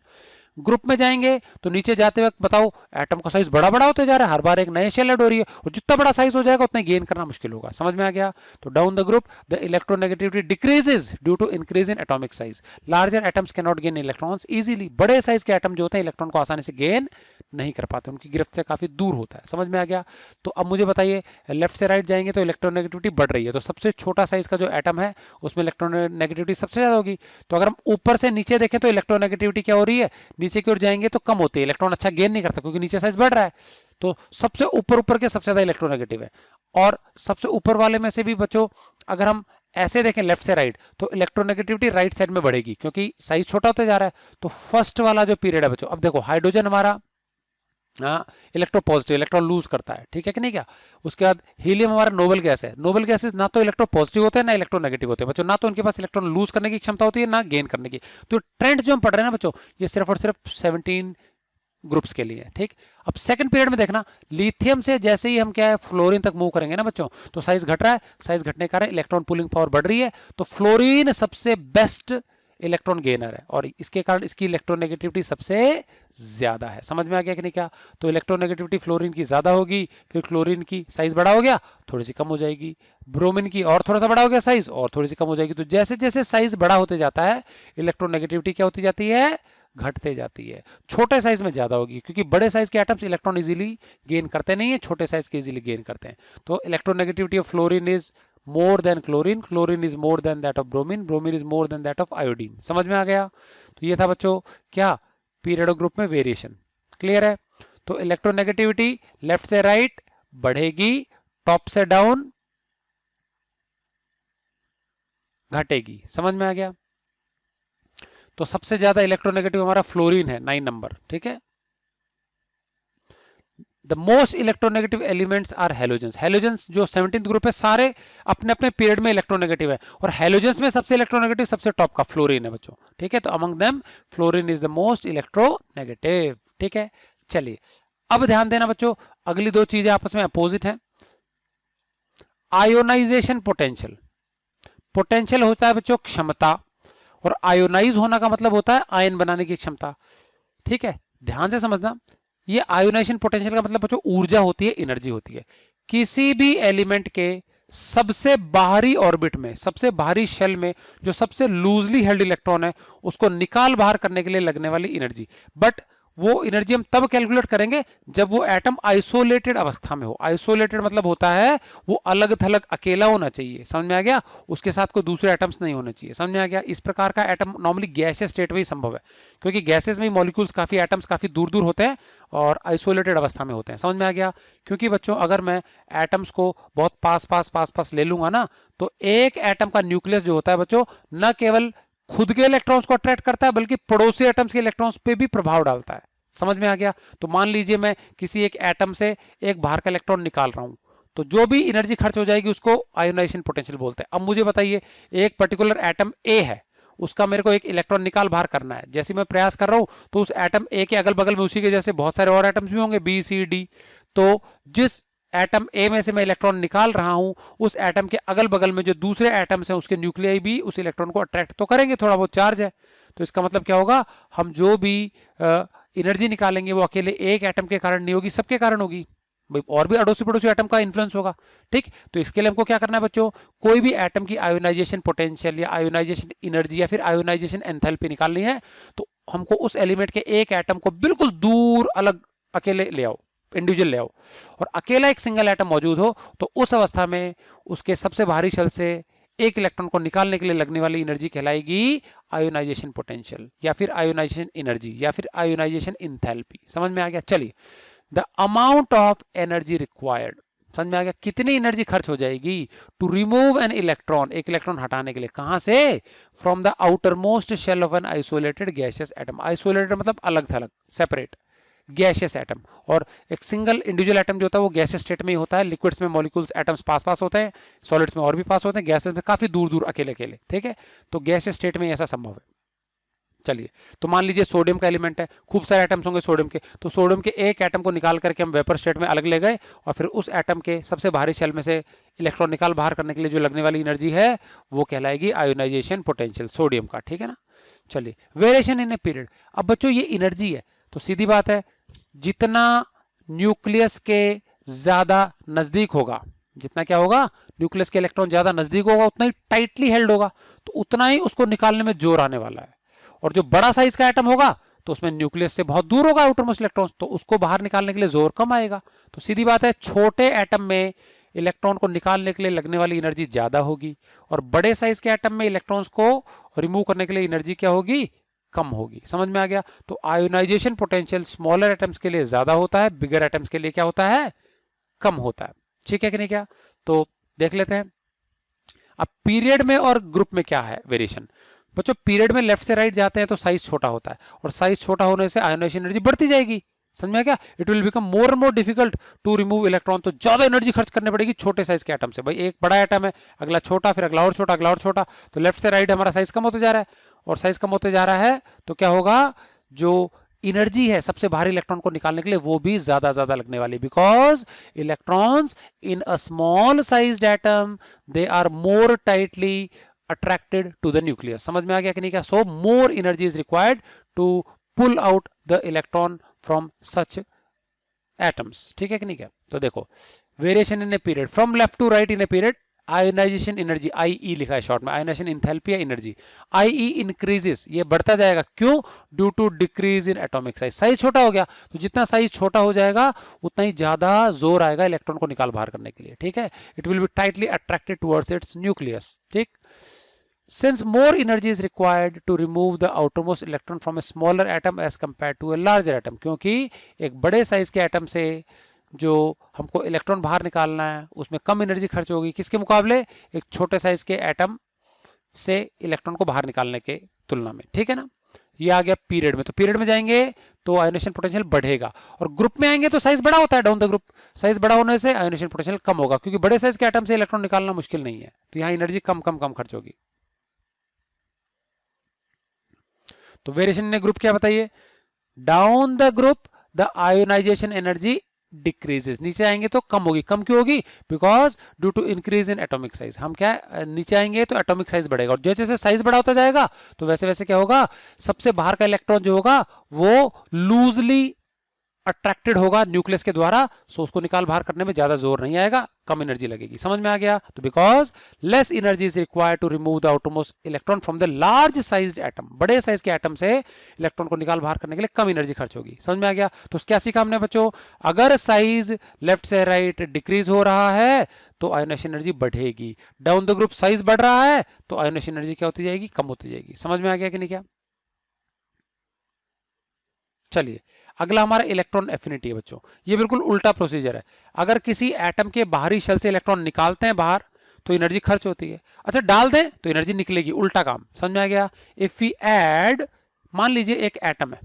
ग्रुप में जाएंगे तो नीचे जाते वक्त बताओ एटम का साइज बड़ा बड़ा होते जा रहा है, हर बार एक नए शेल ऐड हो रही है, और जितना बड़ा साइज हो जाएगा उतना गेन करना मुश्किल होगा, समझ में आ गया। तो down the group the electronegativity decreases due to increase in atomic size, larger atoms can not gain electrons easily, बड़े साइज के एटम जो होते हैं इलेक्ट्रॉन को आसानी से गेन नहीं कर पाते, उनकी गिरफ्त से काफी दूर होता है, समझ में आ गया। तो अब मुझे बताइए लेफ्ट से राइट जाएंगे तो इलेक्ट्रोनेगेटिविटी बढ़ रही है, तो सबसे छोटा साइज का जो एटम है उसमें इलेक्ट्रोनेगेटिविटी सबसे ज्यादा होगी, तो अगर हम ऊपर से नीचे देखें तो इलेक्ट्रोनेगेटिविटी क्या हो रही है, नीचे की ओर जाएंगे तो कम होती है, इलेक्ट्रॉन अच्छा गेन नहीं करता क्योंकि नीचे साइज बढ़ रहा है, तो सबसे ऊपर ऊपर के सबसे ज्यादा इलेक्ट्रोनेगेटिव है। और सबसे ऊपर वाले में से भी बच्चों अगर हम ऐसे देखें लेफ्ट से राइट तो इलेक्ट्रोनेगेटिविटी राइट साइड में बढ़ेगी क्योंकि साइज छोटा होता जा रहा है। तो फर्स्ट वाला जो पीरियड है बच्चों, अब देखो हाइड्रोजन हमारा इलेक्ट्रोपॉजिटिव, इलेक्ट्रॉन लूज करता है, ठीक है कि नहीं, क्या उसके बाद हीलियम हमारा नोबल गैस है, नोबल गैसेस ना तो इलेक्ट्रोपॉजिटिव होते हैं ना इलेक्ट्रोनेगेटिव होते हैं बच्चों, ना तो उनके पास इलेक्ट्रॉन लूज करने की क्षमता होती है ना गेन करने की। तो ट्रेंड जो हम पढ़ रहे हैं ना बच्चों ये सिर्फ और सिर्फ 17 ग्रुप्स के लिए, ठीक। अब सेकंड पीरियड में देखना लिथियम से जैसे ही हम क्या है फ्लोरीन तक मूव करेंगे ना बच्चों तो साइज घट रहा है, साइज घटने के कारण इलेक्ट्रॉन पुलिंग पावर बढ़ रही है, तो फ्लोरीन सबसे बेस्ट इलेक्ट्रॉन गेनर है और इसके कारण इसकी इलेक्ट्रोनेगेटिविटी सबसे ज्यादा है, समझ में आ गया कि नहीं क्या। तो इलेक्ट्रोनेगेटिविटी फ्लोरीन की ज्यादा होगी, फिर क्लोरीन की साइज बड़ा हो गया थोड़ी सी कम हो जाएगी, ब्रोमीन की और थोड़ा सा बड़ा हो गया साइज और थोड़ी सी कम हो जाएगी। तो जैसे जैसे साइज बड़ा होते जाता है इलेक्ट्रोनेगेटिविटी क्या होती जाती है, घटते जाती है। छोटे साइज में ज्यादा होगी क्योंकि बड़े साइज के एटम्स इलेक्ट्रॉन इजीली गेन करते नहीं है, छोटे साइज के इजीली गेन करते हैं। तो electronegativity of fluorine is more than chlorine, chlorine is more than that of bromine, bromine is more than that of iodine, समझ में आ गया। तो ये था बच्चों क्या पीरियड ऑफ ग्रुप में वेरिएशन, क्लियर है। तो इलेक्ट्रोनेगेटिविटी लेफ्ट से राइट बढ़ेगी, टॉप से डाउन घटेगी, समझ में आ गया। तो सबसे ज्यादा इलेक्ट्रोनेगेटिव हमारा फ्लोरीन है 9 नंबर, ठीक है। The most electronegative elements are halogens, halogens जो 17th ग्रुप है सारे अपने अपने पीरियड में इलेक्ट्रोनेगेटिव है और हेलोजेंस में सबसे इलेक्ट्रोनेगेटिव सबसे टॉप का फ्लोरीन है बच्चों, ठीक है। तो among them fluorine is the most electronegative, ठीक है। चलिए अब ध्यान देना बच्चों अगली दो चीजें आपस में अपोजिट हैं। आयोनाइजेशन पोटेंशियल, पोटेंशियल होता है बच्चों क्षमता और आयोनाइज होना का मतलब होता है आयन बनाने की क्षमता, ठीक है। ध्यान से समझना ये आयोनाइजेशन पोटेंशियल का मतलब बच्चों ऊर्जा होती है, एनर्जी होती है। किसी भी एलिमेंट के सबसे बाहरी ऑर्बिट में, सबसे बाहरी शेल में जो सबसे लूजली हेल्ड इलेक्ट्रॉन है उसको निकाल बाहर करने के लिए लगने वाली एनर्जी, बट वो एनर्जी हम तब कैलकुलेट करेंगे जब वो एटम आइसोलेटेड अवस्था में हो। आइसोलेटेड मतलब होता है वो अलग थलग अकेला होना चाहिए, समझ में आ गया, उसके साथ कोई दूसरे एटम्स नहीं होने चाहिए, समझ में आ गया। इस प्रकार का एटम नॉर्मली गैसियस स्टेट में ही संभव है क्योंकि गैसेस में मॉलिक्यूल्स काफी एटम्स काफी दूर दूर होते हैं और आइसोलेटेड अवस्था में होते हैं, समझ में आ गया। क्योंकि बच्चों अगर मैं एटम्स को बहुत पास पास पास पास ले लूंगा ना तो एक एटम का न्यूक्लियस जो होता है बच्चों न केवल खुद के इलेक्ट्रॉन्स को अट्रैक्ट करता है बल्कि पड़ोसी एटम्स के इलेक्ट्रॉन्स पे भी प्रभाव डालता है, समझ में आ गया। तो मान लीजिए मैं किसी एक एटम से एक बाहर का इलेक्ट्रॉन निकाल रहा हूं तो जो भी एनर्जी खर्च हो जाएगी उसको आयोनाइजेशन पोटेंशियल बोलते हैं। अब मुझे बताइए एक पर्टिकुलर एटम ए है, उसका मेरे को एक इलेक्ट्रॉन निकाल बाहर करना है, जैसे मैं प्रयास कर रहा हूं तो उस एटम ए के अगल बगल में उसी के जैसे बहुत सारे और एटम्स भी होंगे बी सी डी, तो जिस एटम ए में से मैं इलेक्ट्रॉन निकाल रहा हूं उस एटम के अगल बगल में जो दूसरे एटम्स हैं उसके न्यूक्लियाई भी उस इलेक्ट्रॉन को अट्रैक्ट तो करेंगे, थोड़ा बहुत चार्ज है। तो इसका मतलब क्या होगा, हम जो भी एनर्जी निकालेंगे वो अकेले एक एटम के कारण नहीं होगी, सबके कारण होगी, और भी अड़ोसी पड़ोसी एटम का इन्फ्लुएंस होगा, ठीक। तो इसके लिए हमको क्या करना है बच्चों, कोई भी एटम की आयोनाइजेशन पोटेंशियल या आयोनाइजेशन एनर्जी या फिर आयोनाइजेशन एंथैल्पी निकालनी है तो हमको उस एलिमेंट के एक एटम को बिल्कुल दूर अलग अकेले ले आओ, इंडिविजुअल ले आओ, और अकेला एक सिंगल एटम मौजूद हो तो उस अवस्था में उसके सबसे बाहरी शेल से एक इलेक्ट्रॉन को निकालने के लिए लगने वाली एनर्जी कहलाएगी आयोनाइजेशन पोटेंशियल, या फिर आयोनाइजेशन एनर्जी, या फिर आयोनाइजेशन इंथैल्पी। समझ में आ गया? चलिए, the amount of energy required, समझ में आ गया? कितनी एनर्जी खर्च हो जाएगी टू रिमूव एन इलेक्ट्रॉन, एक इलेक्ट्रॉन हटाने के लिए, कहां से? From the outer most shell of an isolated gaseous atom. Isolated मतलब अलग थलग, सेपरेट गैसियस एटम। और एक सिंगल इंडिविजुअल एटम जो होता है वो गैसियस स्टेट में ही होता है। लिक्विड्स में मॉलिक्यूल्स एटम्स पास पास होते हैं, सॉलिड्स में और भी पास होते हैं, गैसेस में काफी दूर दूर अकेले अकेले, ठीक है? तो गैसियस स्टेट में ऐसा संभव है। चलिए, तो मान लीजिए सोडियम का एलिमेंट है, खूब सारे एटम्स होंगे सोडियम के, तो सोडियम के एक एटम को निकाल करके हम वेपर स्टेट में अलग ले गए, और फिर उस एटम के सबसे भारी शेल में से इलेक्ट्रॉन निकाल बाहर करने के लिए जो लगने वाली एनर्जी है वो कहलाएगी आयोनाइजेशन पोटेंशियल सोडियम का, ठीक है ना? चलिए, वेरिएशन इन ए पीरियड। अब बच्चों ये एनर्जी है, तो सीधी बात है, जितना न्यूक्लियस के ज्यादा नजदीक होगा, जितना क्या होगा, न्यूक्लियस के इलेक्ट्रॉन ज्यादा नजदीक होगा, उतना ही टाइटली हेल्ड होगा, तो उतना ही उसको निकालने में जोर आने वाला है। और जो बड़ा साइज का एटम होगा तो उसमें न्यूक्लियस से बहुत दूर होगा आउटर मोस्ट इलेक्ट्रॉन, तो उसको बाहर निकालने के लिए जोर कम आएगा। तो सीधी बात है, छोटे एटम में इलेक्ट्रॉन को निकालने के लिए लगने वाली एनर्जी ज्यादा होगी, और बड़े साइज के एटम में इलेक्ट्रॉन्स को रिमूव करने के लिए एनर्जी क्या होगी? कम होगी। समझ में आ गया? तो आयोनाइजेशन पोटेंशियल स्मॉलर एटम्स के लिए ज्यादा होता है, बिगर एटम्स के लिए क्या होता है? कम होता है। ठीक है कि नहीं? क्या तो देख लेते हैं। अब पीरियड में और ग्रुप में क्या है वेरिएशन? बच्चों, पीरियड में लेफ्ट से राइट जाते हैं तो साइज छोटा होता है, और साइज छोटा होने से आयोनाइजेशन एनर्जी बढ़ती जाएगी। समझ में आ गया? It will become more and more difficult to remove electron, तो ज्यादा एनर्जी खर्च करनी पड़ेगी छोटे साइज के एटम से। भाई एक बड़ा एटम है, अगला छोटा, फिर अगला और छोटा, अगला और छोटा, तो लेफ्ट से राइट हमारा साइज कम होते जा रहा है, और साइज कम होते जा रहा है तो क्या होगा? जो एनर्जी है सबसे भारी इलेक्ट्रॉन को निकालने के लिए वो भी ज्यादा ज्यादा लगने वाली, because electrons in a small sized atom they are more tightly attracted to the nucleus। समझ में आ गया कि नहीं? क्या so more energy is required to pull out the electron from such atoms। ठीक है कि नहीं? क्या तो देखो, variation in a period from left to right in a period, ionization energy IE लिखा है शॉर्ट में, आयोनाइजेशन इंथैल्पी या एनर्जी, IE इंक्रीजेस, ये बढ़ता जाएगा, क्यों? Due to decrease in atomic size. Size छोटा हो गया, तो जितना साइज छोटा हो जाएगा उतना ही ज्यादा जोर आएगा इलेक्ट्रॉन को निकाल बाहर करने के लिए। ठीक है? It will be tightly attracted towards it's nucleus. ठीक? Since more energy is required to remove the outermost electron from a smaller atom as compared to a larger atom, क्योंकि एक बड़े साइज के एटम से जो हमको इलेक्ट्रॉन बाहर निकालना है उसमें कम एनर्जी खर्च होगी, किसके मुकाबले? एक छोटे साइज के एटम से इलेक्ट्रॉन को बाहर निकालने के तुलना में। ठीक है ना? ये आ गया पीरियड में। तो पीरियड में जाएंगे तो आयोनाइजेशन पोटेंशियल बढ़ेगा, और ग्रुप में आएंगे तो साइज बड़ा होता है, डाउन द ग्रुप साइज बड़ा होने से आयोनाइजेशन पोटेंशियल कम होगा, क्योंकि बड़े साइज के एटम से इलेक्ट्रॉन निकालना मुश्किल नहीं है, तो यहाँ एनर्जी कम कम कम खर्च होगी। तो वेरिएशन इन ग्रुप क्या बताइए? Down the group the ionization energy decreases, नीचे आएंगे तो कम होगी। कम क्यों होगी? Because due to increase in atomic size. हम क्या, नीचे आएंगे तो एटॉमिक साइज बढ़ेगा, और जैसे जैसे साइज बड़ा होता जाएगा तो वैसे वैसे क्या होगा? सबसे बाहर का इलेक्ट्रॉन जो होगा वो लूजली अट्रैक्टेड होगा न्यूक्लियस के द्वारा, सो उसको निकाल बाहर करने में ज्यादा जोर नहीं आएगा, कम एनर्जी लगेगी। समझ में आ गया? तो because less energy is required to remove the outermost electron from the large sized atom, बड़े साइज के एटम से इलेक्ट्रॉन को निकाल बाहर करने के लिए कम एनर्जी खर्च होगी। समझ में आ गया? तो क्या सीखा हमने बच्चों? अगर साइज लेफ्ट से राइट डिक्रीज हो रहा है तो आयोनाइजेशन एनर्जी बढ़ेगी, डाउन द ग्रुप साइज बढ़ रहा है तो आयोनाइजेशन एनर्जी क्या होती जाएगी? कम होती जाएगी। समझ में आ गया कि नहीं? क्या चलिए, अगला हमारा इलेक्ट्रॉन एफिनिटी है बच्चों। ये बिल्कुल उल्टा प्रोसीजर है। अगर किसी एटम के बाहरी शेल से इलेक्ट्रॉन निकालते हैं बाहर तो एनर्जी खर्च होती है, अच्छा डाल दें तो एनर्जी निकलेगी, उल्टा काम। समझ में आ गया? इफ वी ऐड, मान लीजिए एक एटम है,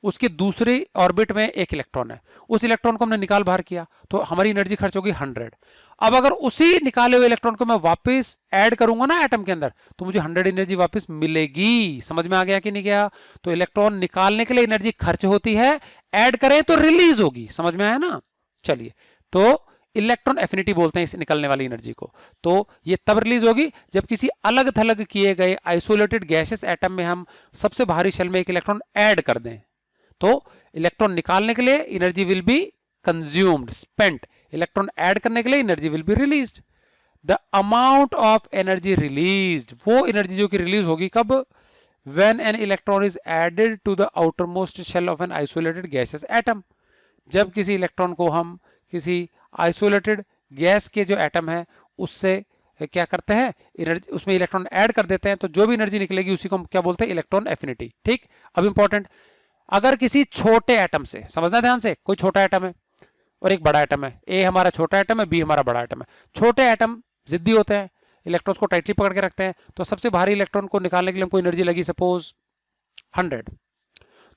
उसके दूसरे ऑर्बिट में एक इलेक्ट्रॉन है, उस इलेक्ट्रॉन को हमने निकाल बाहर किया तो हमारी एनर्जी खर्च होगी 100। अब अगर उसी निकाले हुए इलेक्ट्रॉन को मैं वापस ऐड करूंगा ना एटम के अंदर तो मुझे 100 एनर्जी वापस मिलेगी। समझ में आ गया कि नहीं? गया? तो इलेक्ट्रॉन निकालने के लिए एनर्जी खर्च होती है, ऐड करें तो रिलीज होगी। समझ में आया ना? चलिए, तो इलेक्ट्रॉन एफिनिटी बोलते हैं इस निकलने वाली एनर्जी को। तो ये तब रिलीज होगी जब किसी अलग थलग किए गए आइसोलेटेड गैसेस एटम में हम सबसे भारी शेल में एक इलेक्ट्रॉन ऐड कर दें, तो इलेक्ट्रॉन निकालने के लिए energy will be consumed, spent, electron add करने के लिए energy will be released. The amount of energy released, वो एनर्जी जो कि रिलीज होगी कब? When an electron is added to the outer most shell of an isolated gases atom, जब किसी इलेक्ट्रॉन को हम किसी आइसोलेटेड गैस के जो एटम है उससे क्या करते हैं, एनर्जी उसमें इलेक्ट्रॉन ऐड कर देते हैं, तो जो भी एनर्जी निकलेगी उसी को हम क्या बोलते हैं, इलेक्ट्रॉन एफिनिटी। ठीक, अब इंपॉर्टेंट, अगर किसी छोटे एटम से, समझना ध्यान से, कोई छोटा एटम है और एक बड़ा एटम है, ए हमारा छोटा एटम है, बी हमारा बड़ा एटम है। छोटे एटम जिद्दी होते हैं, इलेक्ट्रॉन्स को टाइटली पकड़ के रखते हैं, तो सबसे भारी इलेक्ट्रॉन को निकालने के लिए हमको एनर्जी लगी सपोज 100,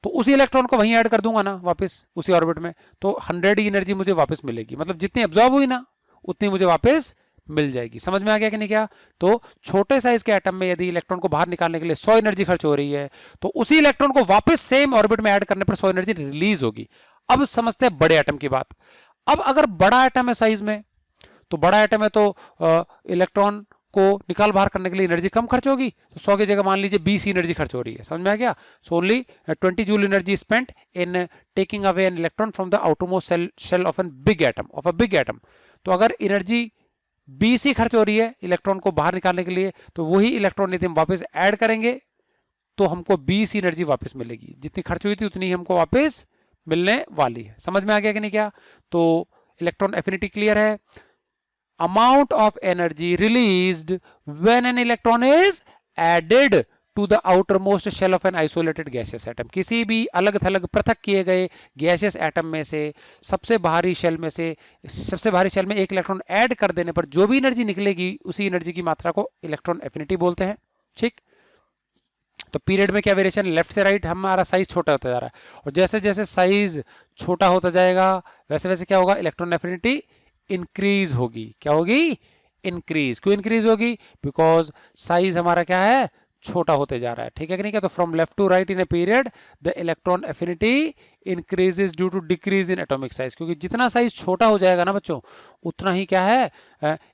तो उसी इलेक्ट्रॉन को वहीं ऐड कर दूंगा ना वापस उसी ऑर्बिट में, तो 100 ही एनर्जी मुझे वापस मिलेगी, मतलब जितनी एब्जॉर्ब हुई ना उतनी मुझे वापस मिल जाएगी। समझ में आ गया कि नहीं क्या? तो छोटे साइज के एटम में यदि इलेक्ट्रॉन को बाहर निकालने के लिए 100 एनर्जी खर्च हो रही है, तो उसी इलेक्ट्रॉन को वापस सेम ऑर्बिट में ऐड करने पर 100 एनर्जी रिलीज होगी। अब समझते हैं बड़े एटम की बात। अब अगर बड़ा एटम है साइज में, तो बड़ा एटम है तो इलेक्ट्रॉन को निकाल बाहर करने के लिए एनर्जी कम खर्च होगी, तो 100 की जगह मान लीजिए 20 एनर्जी खर्च हो रही है। समझ में आ गया? So only 20 joule energy spent in taking away an electron from the outermost shell of an big atom. तो अगर एनर्जी 20 ही खर्च हो रही है इलेक्ट्रॉन को बाहर निकालने के लिए, तो वही इलेक्ट्रॉन यदि हम वापस ऐड करेंगे तो हमको 20 एनर्जी वापस मिलेगी, जितनी खर्च हुई थी उतनी ही हमको वापस मिलने वाली है। समझ में आ गया कि नहीं क्या? तो इलेक्ट्रॉन एफिनिटी क्लियर है। amount of energy released when an electron is added to the outermost shell of an isolated gaseous atom। किसी भी अलग थलग पृथक किए गए गैसियस एटम में से सबसे बाहरी शेल में एक इलेक्ट्रॉन ऐड कर देने पर जो भी एनर्जी निकलेगी उसी एनर्जी की मात्रा को इलेक्ट्रॉन एफिनिटी बोलते हैं। ठीक, तो पीरियड में क्या वेरिएशन, लेफ्ट से राइट हमारा साइज छोटा होता जा रहा है, और जैसे जैसे साइज छोटा होता जाएगा वैसे वैसे क्या होगा, इलेक्ट्रॉन एफिनिटी इंक्रीज होगी। क्या होगी? इंक्रीज। क्यों इंक्रीज होगी? बिकॉज साइज हमारा क्या है, छोटा होते जा रहा है। ठीक है कि नहीं? क्या तो from left to right in a period the electron affinity increases due to decrease in atomic size. क्योंकि जितना साइज छोटा हो जाएगा ना बच्चों, उतना ही क्या है,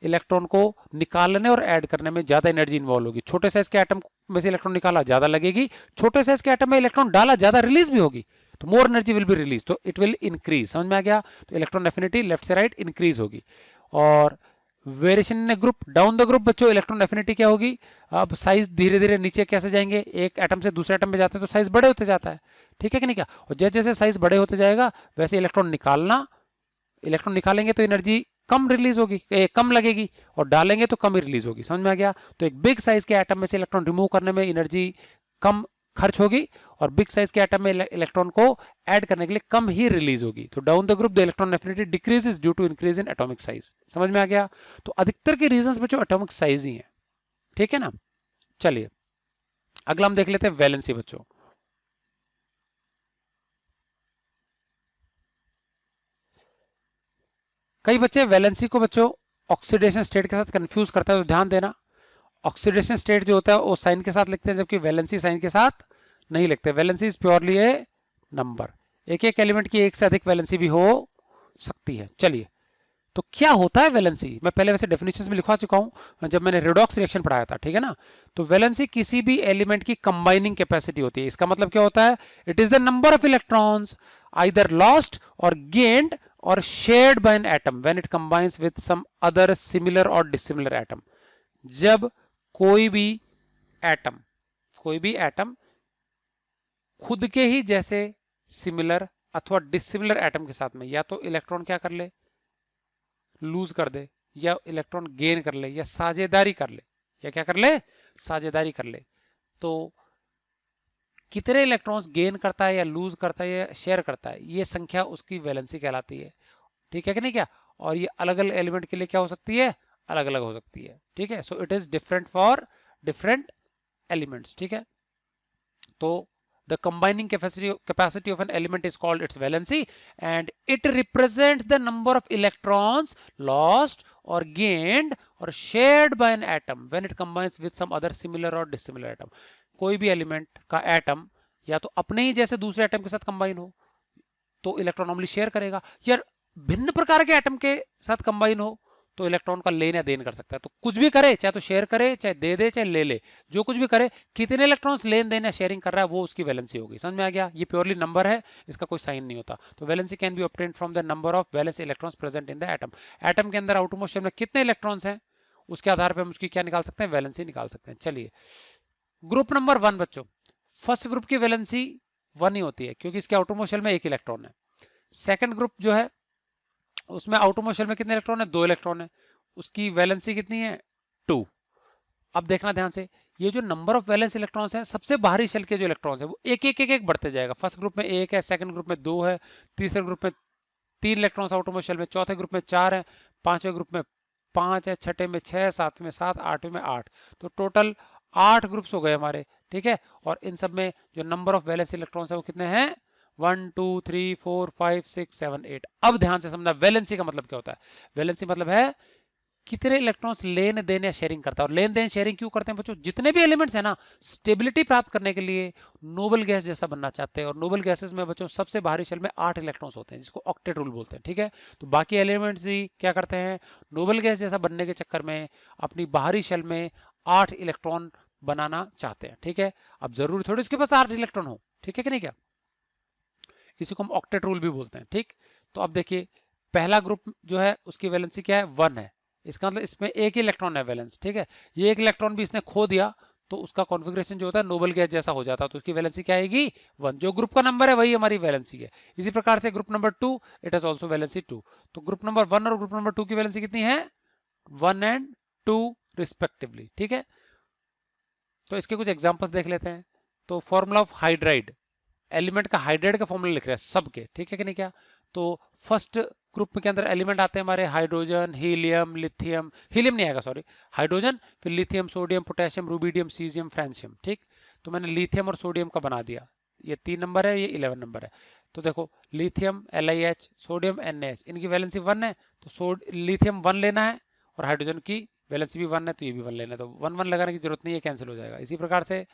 इलेक्ट्रॉन को निकालने और ऐड करने में ज्यादा एनर्जी इन्वॉल्व होगी। छोटे साइज के एटम में से इलेक्ट्रॉन निकाला ज्यादा लगेगी, छोटे साइज के एटम में इलेक्ट्रॉन डाला ज्यादा रिलीज भी होगी, तो more energy will be release, तो इट विल इंक्रीज। समझ में आ गया? तो इलेक्ट्रॉन एफिनिटी लेफ्ट से राइट इंक्रीज होगी। और variation in group, down the group बच्चों इलेक्ट्रॉन एफिनिटी क्या होगी, अब साइज धीरे धीरे नीचे कैसे जाएंगे, एक एटम से दूसरे एटम में जाते हैं तो साइज बड़े होते जाता है। ठीक है कि नहीं क्या? और जैसे जैसे साइज बड़े होते जाएगा वैसे इलेक्ट्रॉन निकालेंगे तो एनर्जी कम रिलीज होगी, कम लगेगी, और डालेंगे तो कम ही रिलीज होगी। समझ में आ गया? तो एक बिग साइज के एटम में से इलेक्ट्रॉन रिमूव करने में एनर्जी कम खर्च होगी, और बिग साइज के एटम में इलेक्ट्रॉन को ऐड करने के लिए कम ही रिलीज होगी। तो down the group the electron affinity decreases due to increase in atomic size. समझ में आ गया? तो अधिकतर के रीजंस बच्चों एटॉमिक साइज ही है। ठीक है ना? चलिए अगला हम देख लेते हैं वैलेंसी बच्चों। कई बच्चे वैलेंसी को बच्चों ऑक्सीडेशन स्टेट के साथ कंफ्यूज करते हैं, तो ध्यान देना, ऑक्सीडेशन स्टेट जो होता है वो साइन के साथ लिखते हैं, जबकि वैलेंसी साइन के साथ नहीं लिखते। Valency is purely A number, एक एक एलिमेंट की एक से अधिक वैलेंसी भी हो सकती है। चलिए, तो क्या होता है वैलेंसी, मैं पहले वैसे डेफिनेशन में लिखवा चुका हूं जब मैंने रेडॉक्स रिएक्शन पढ़ाया था। ठीक है ना? तो वैलेंसी किसी भी एलिमेंट की कंबाइनिंग कैपेसिटी होती है। इसका मतलब क्या होता है, it is the number of electrons either lost or gained or shared by an atom when it combines with some other similar or dissimilar atom. जब कोई भी एटम खुद के ही जैसे सिमिलर अथवा डिसिमिलर एटम के साथ में या तो इलेक्ट्रॉन क्या कर ले, लूज कर दे, या इलेक्ट्रॉन गेन कर ले, या साझेदारी कर ले, या क्या कर ले, साझेदारी कर ले। तो कितने इलेक्ट्रॉन्स गेन करता है या लूज करता है या शेयर करता है, ये संख्या उसकी वैलेंसी कहलाती है। ठीक है कि नहीं क्या? और ये अलग अलग एलिमेंट के लिए क्या हो सकती है, अलग अलग हो सकती है। ठीक है? So it is different for different elements. ठीक है? तो the combining capacity of an element is called its valency, and it represents the number of electrons lost or gained or shared by an atom when it combines with some other similar or dissimilar atom। कोई भी element का atom या तो अपने ही जैसे दूसरे atom के साथ कंबाइन हो तो इलेक्ट्रॉन नॉर्मली शेयर करेगा, या भिन्न प्रकार के एटम के साथ कंबाइन हो तो इलेक्ट्रॉन का लेन या देन कर सकता है। तो कुछ भी करे, चाहे तो शेयर करे, चाहे दे दे, चाहे ले ले, जो कुछ भी करे, कितने इलेक्ट्रॉन्स लेन देन या शेयरिंग कर रहा है वो उसकी वैलेंसी होगी। समझ में आ गया? ये प्योरली नंबर है, इसका कोई साइन नहीं होता। तो valency can be obtained from the number of valence electrons present in the atom. Atom के अंदर आउटरमोस्ट शेल में कितने इलेक्ट्रॉन्स हैं उसके आधार पर हम उसकी क्या निकाल सकते हैं, वैलेंसी निकाल सकते हैं। चलिए, ग्रुप नंबर 1 बच्चों, फर्स्ट ग्रुप की वैलेंसी 1 ही होती है क्योंकि इसके आउटरमोस्ट शेल में एक इलेक्ट्रॉन है। सेकंड ग्रुप जो है उसमें आउटरमोस्ट शेल में कितने इलेक्ट्रॉन है, 2 इलेक्ट्रॉन है, उसकी वैलेंसी कितनी है, 2। अब देखना ध्यान से, ये जो नंबर ऑफ वैलेंस इलेक्ट्रॉन्स हैं, सबसे बाहरी शेल के जो इलेक्ट्रॉन्स हैं वो एक एक एक एक बढ़ते जाएगा। फर्स्ट ग्रुप में 1 है, सेकंड ग्रुप में 2 है, तीसरे ग्रुप में 3 इलेक्ट्रॉन्स आउटरमोस्ट शेल में, चौथे ग्रुप में 4 है, पांचवें ग्रुप में 5 है, छठे में 6, सातवें में 7, आठवें में 8। तो टोटल 8 ग्रुप्स हो गए हमारे, ठीक है। और इन सब में जो नंबर ऑफ वैलेंस इलेक्ट्रॉन्स है वो कितने हैं? 1 2 3 4 5 6 7 8। अब ध्यान से समझना, वैलेंसी का मतलब क्या होता है। वैलेंसी मतलब है कितने इलेक्ट्रॉन्स लेन देन या शेयरिंग करता है। और लेन देन शेयरिंग क्यों करते हैं बच्चों? जितने भी एलिमेंट्स है ना, स्टेबिलिटी प्राप्त करने के लिए नोबल गैस जैसा बनना चाहते हैं। और नोबल गैसेस में बच्चों सबसे बाहरी शेल में 8 इलेक्ट्रॉन्स होते हैं, जिसको ऑक्टेट रूल बोलते हैं, ठीक है। तो बाकी एलिमेंट्स भी क्या करते हैं? नोबल गैस जैसा बनने के चक्कर में अपनी बाहरी शेल में 8 इलेक्ट्रॉन बनाना चाहते हैं, ठीक है। अब जरूरी थोड़ी उसके पास 8 इलेक्ट्रॉन हो, ठीक है कि नहीं क्या? इसी को हम ऑक्टेट रूल भी बोलते हैं, ठीक। तो अब देखिए, पहला ग्रुप जो है उसकी वैलेंसी क्या है? 1 है। इसका मतलब इसमें एक ही इलेक्ट्रॉन है वैलेंस, ठीक है। ये एक इलेक्ट्रॉन भी इसने खो दिया तो उसका कॉन्फ़िगरेशन जो होता है नोबल गैस जैसा हो जाता है, तो उसकी वैलेंसी क्या आएगी? 1। जो ग्रुप का नंबर है वही हमारी वैलेंसी है। इसी प्रकार से group number 2, it has also valency 2। तो ग्रुप नंबर 1 और ग्रुप नंबर 2 की वैलेंसी कितनी है? 1 एंड 2 रिस्पेक्टिवली, ठीक है। तो इसके कुछ एग्जांपल्स देख लेते हैं। तो फॉर्मूला ऑफ हाइड्राइड, एलिमेंट का हाइड्राइड का फॉर्मूला लिख रहे हैं सबके, ठीक है कि नहीं क्या? तो फर्स्ट ग्रुप के अंदर एलिमेंट आते हैं हमारे हाइड्रोजन, हीलियम, लिथियम, हीलियम नहीं आएगा सॉरी, हाइड्रोजन, फिर lithium, sodium, potassium, rubidium, caesium, francium, ठीक। तो मैंने लिथियम और सोडियम का बना दिया। ये 3 नंबर है, ये 11 नंबर है। तो देखो, लिथियम LiH, सोडियम NaH, इनकी वैलेंसी 1 है। तो लिथियम 1 लेना है और हाइड्रोजन की वैलेंसी भी 1 है, तो ये भी 1 लेना है। तो 1 1 लगाने की जरूरत नहीं है, कैंसिल हो जाएगा। इसी प्रकार से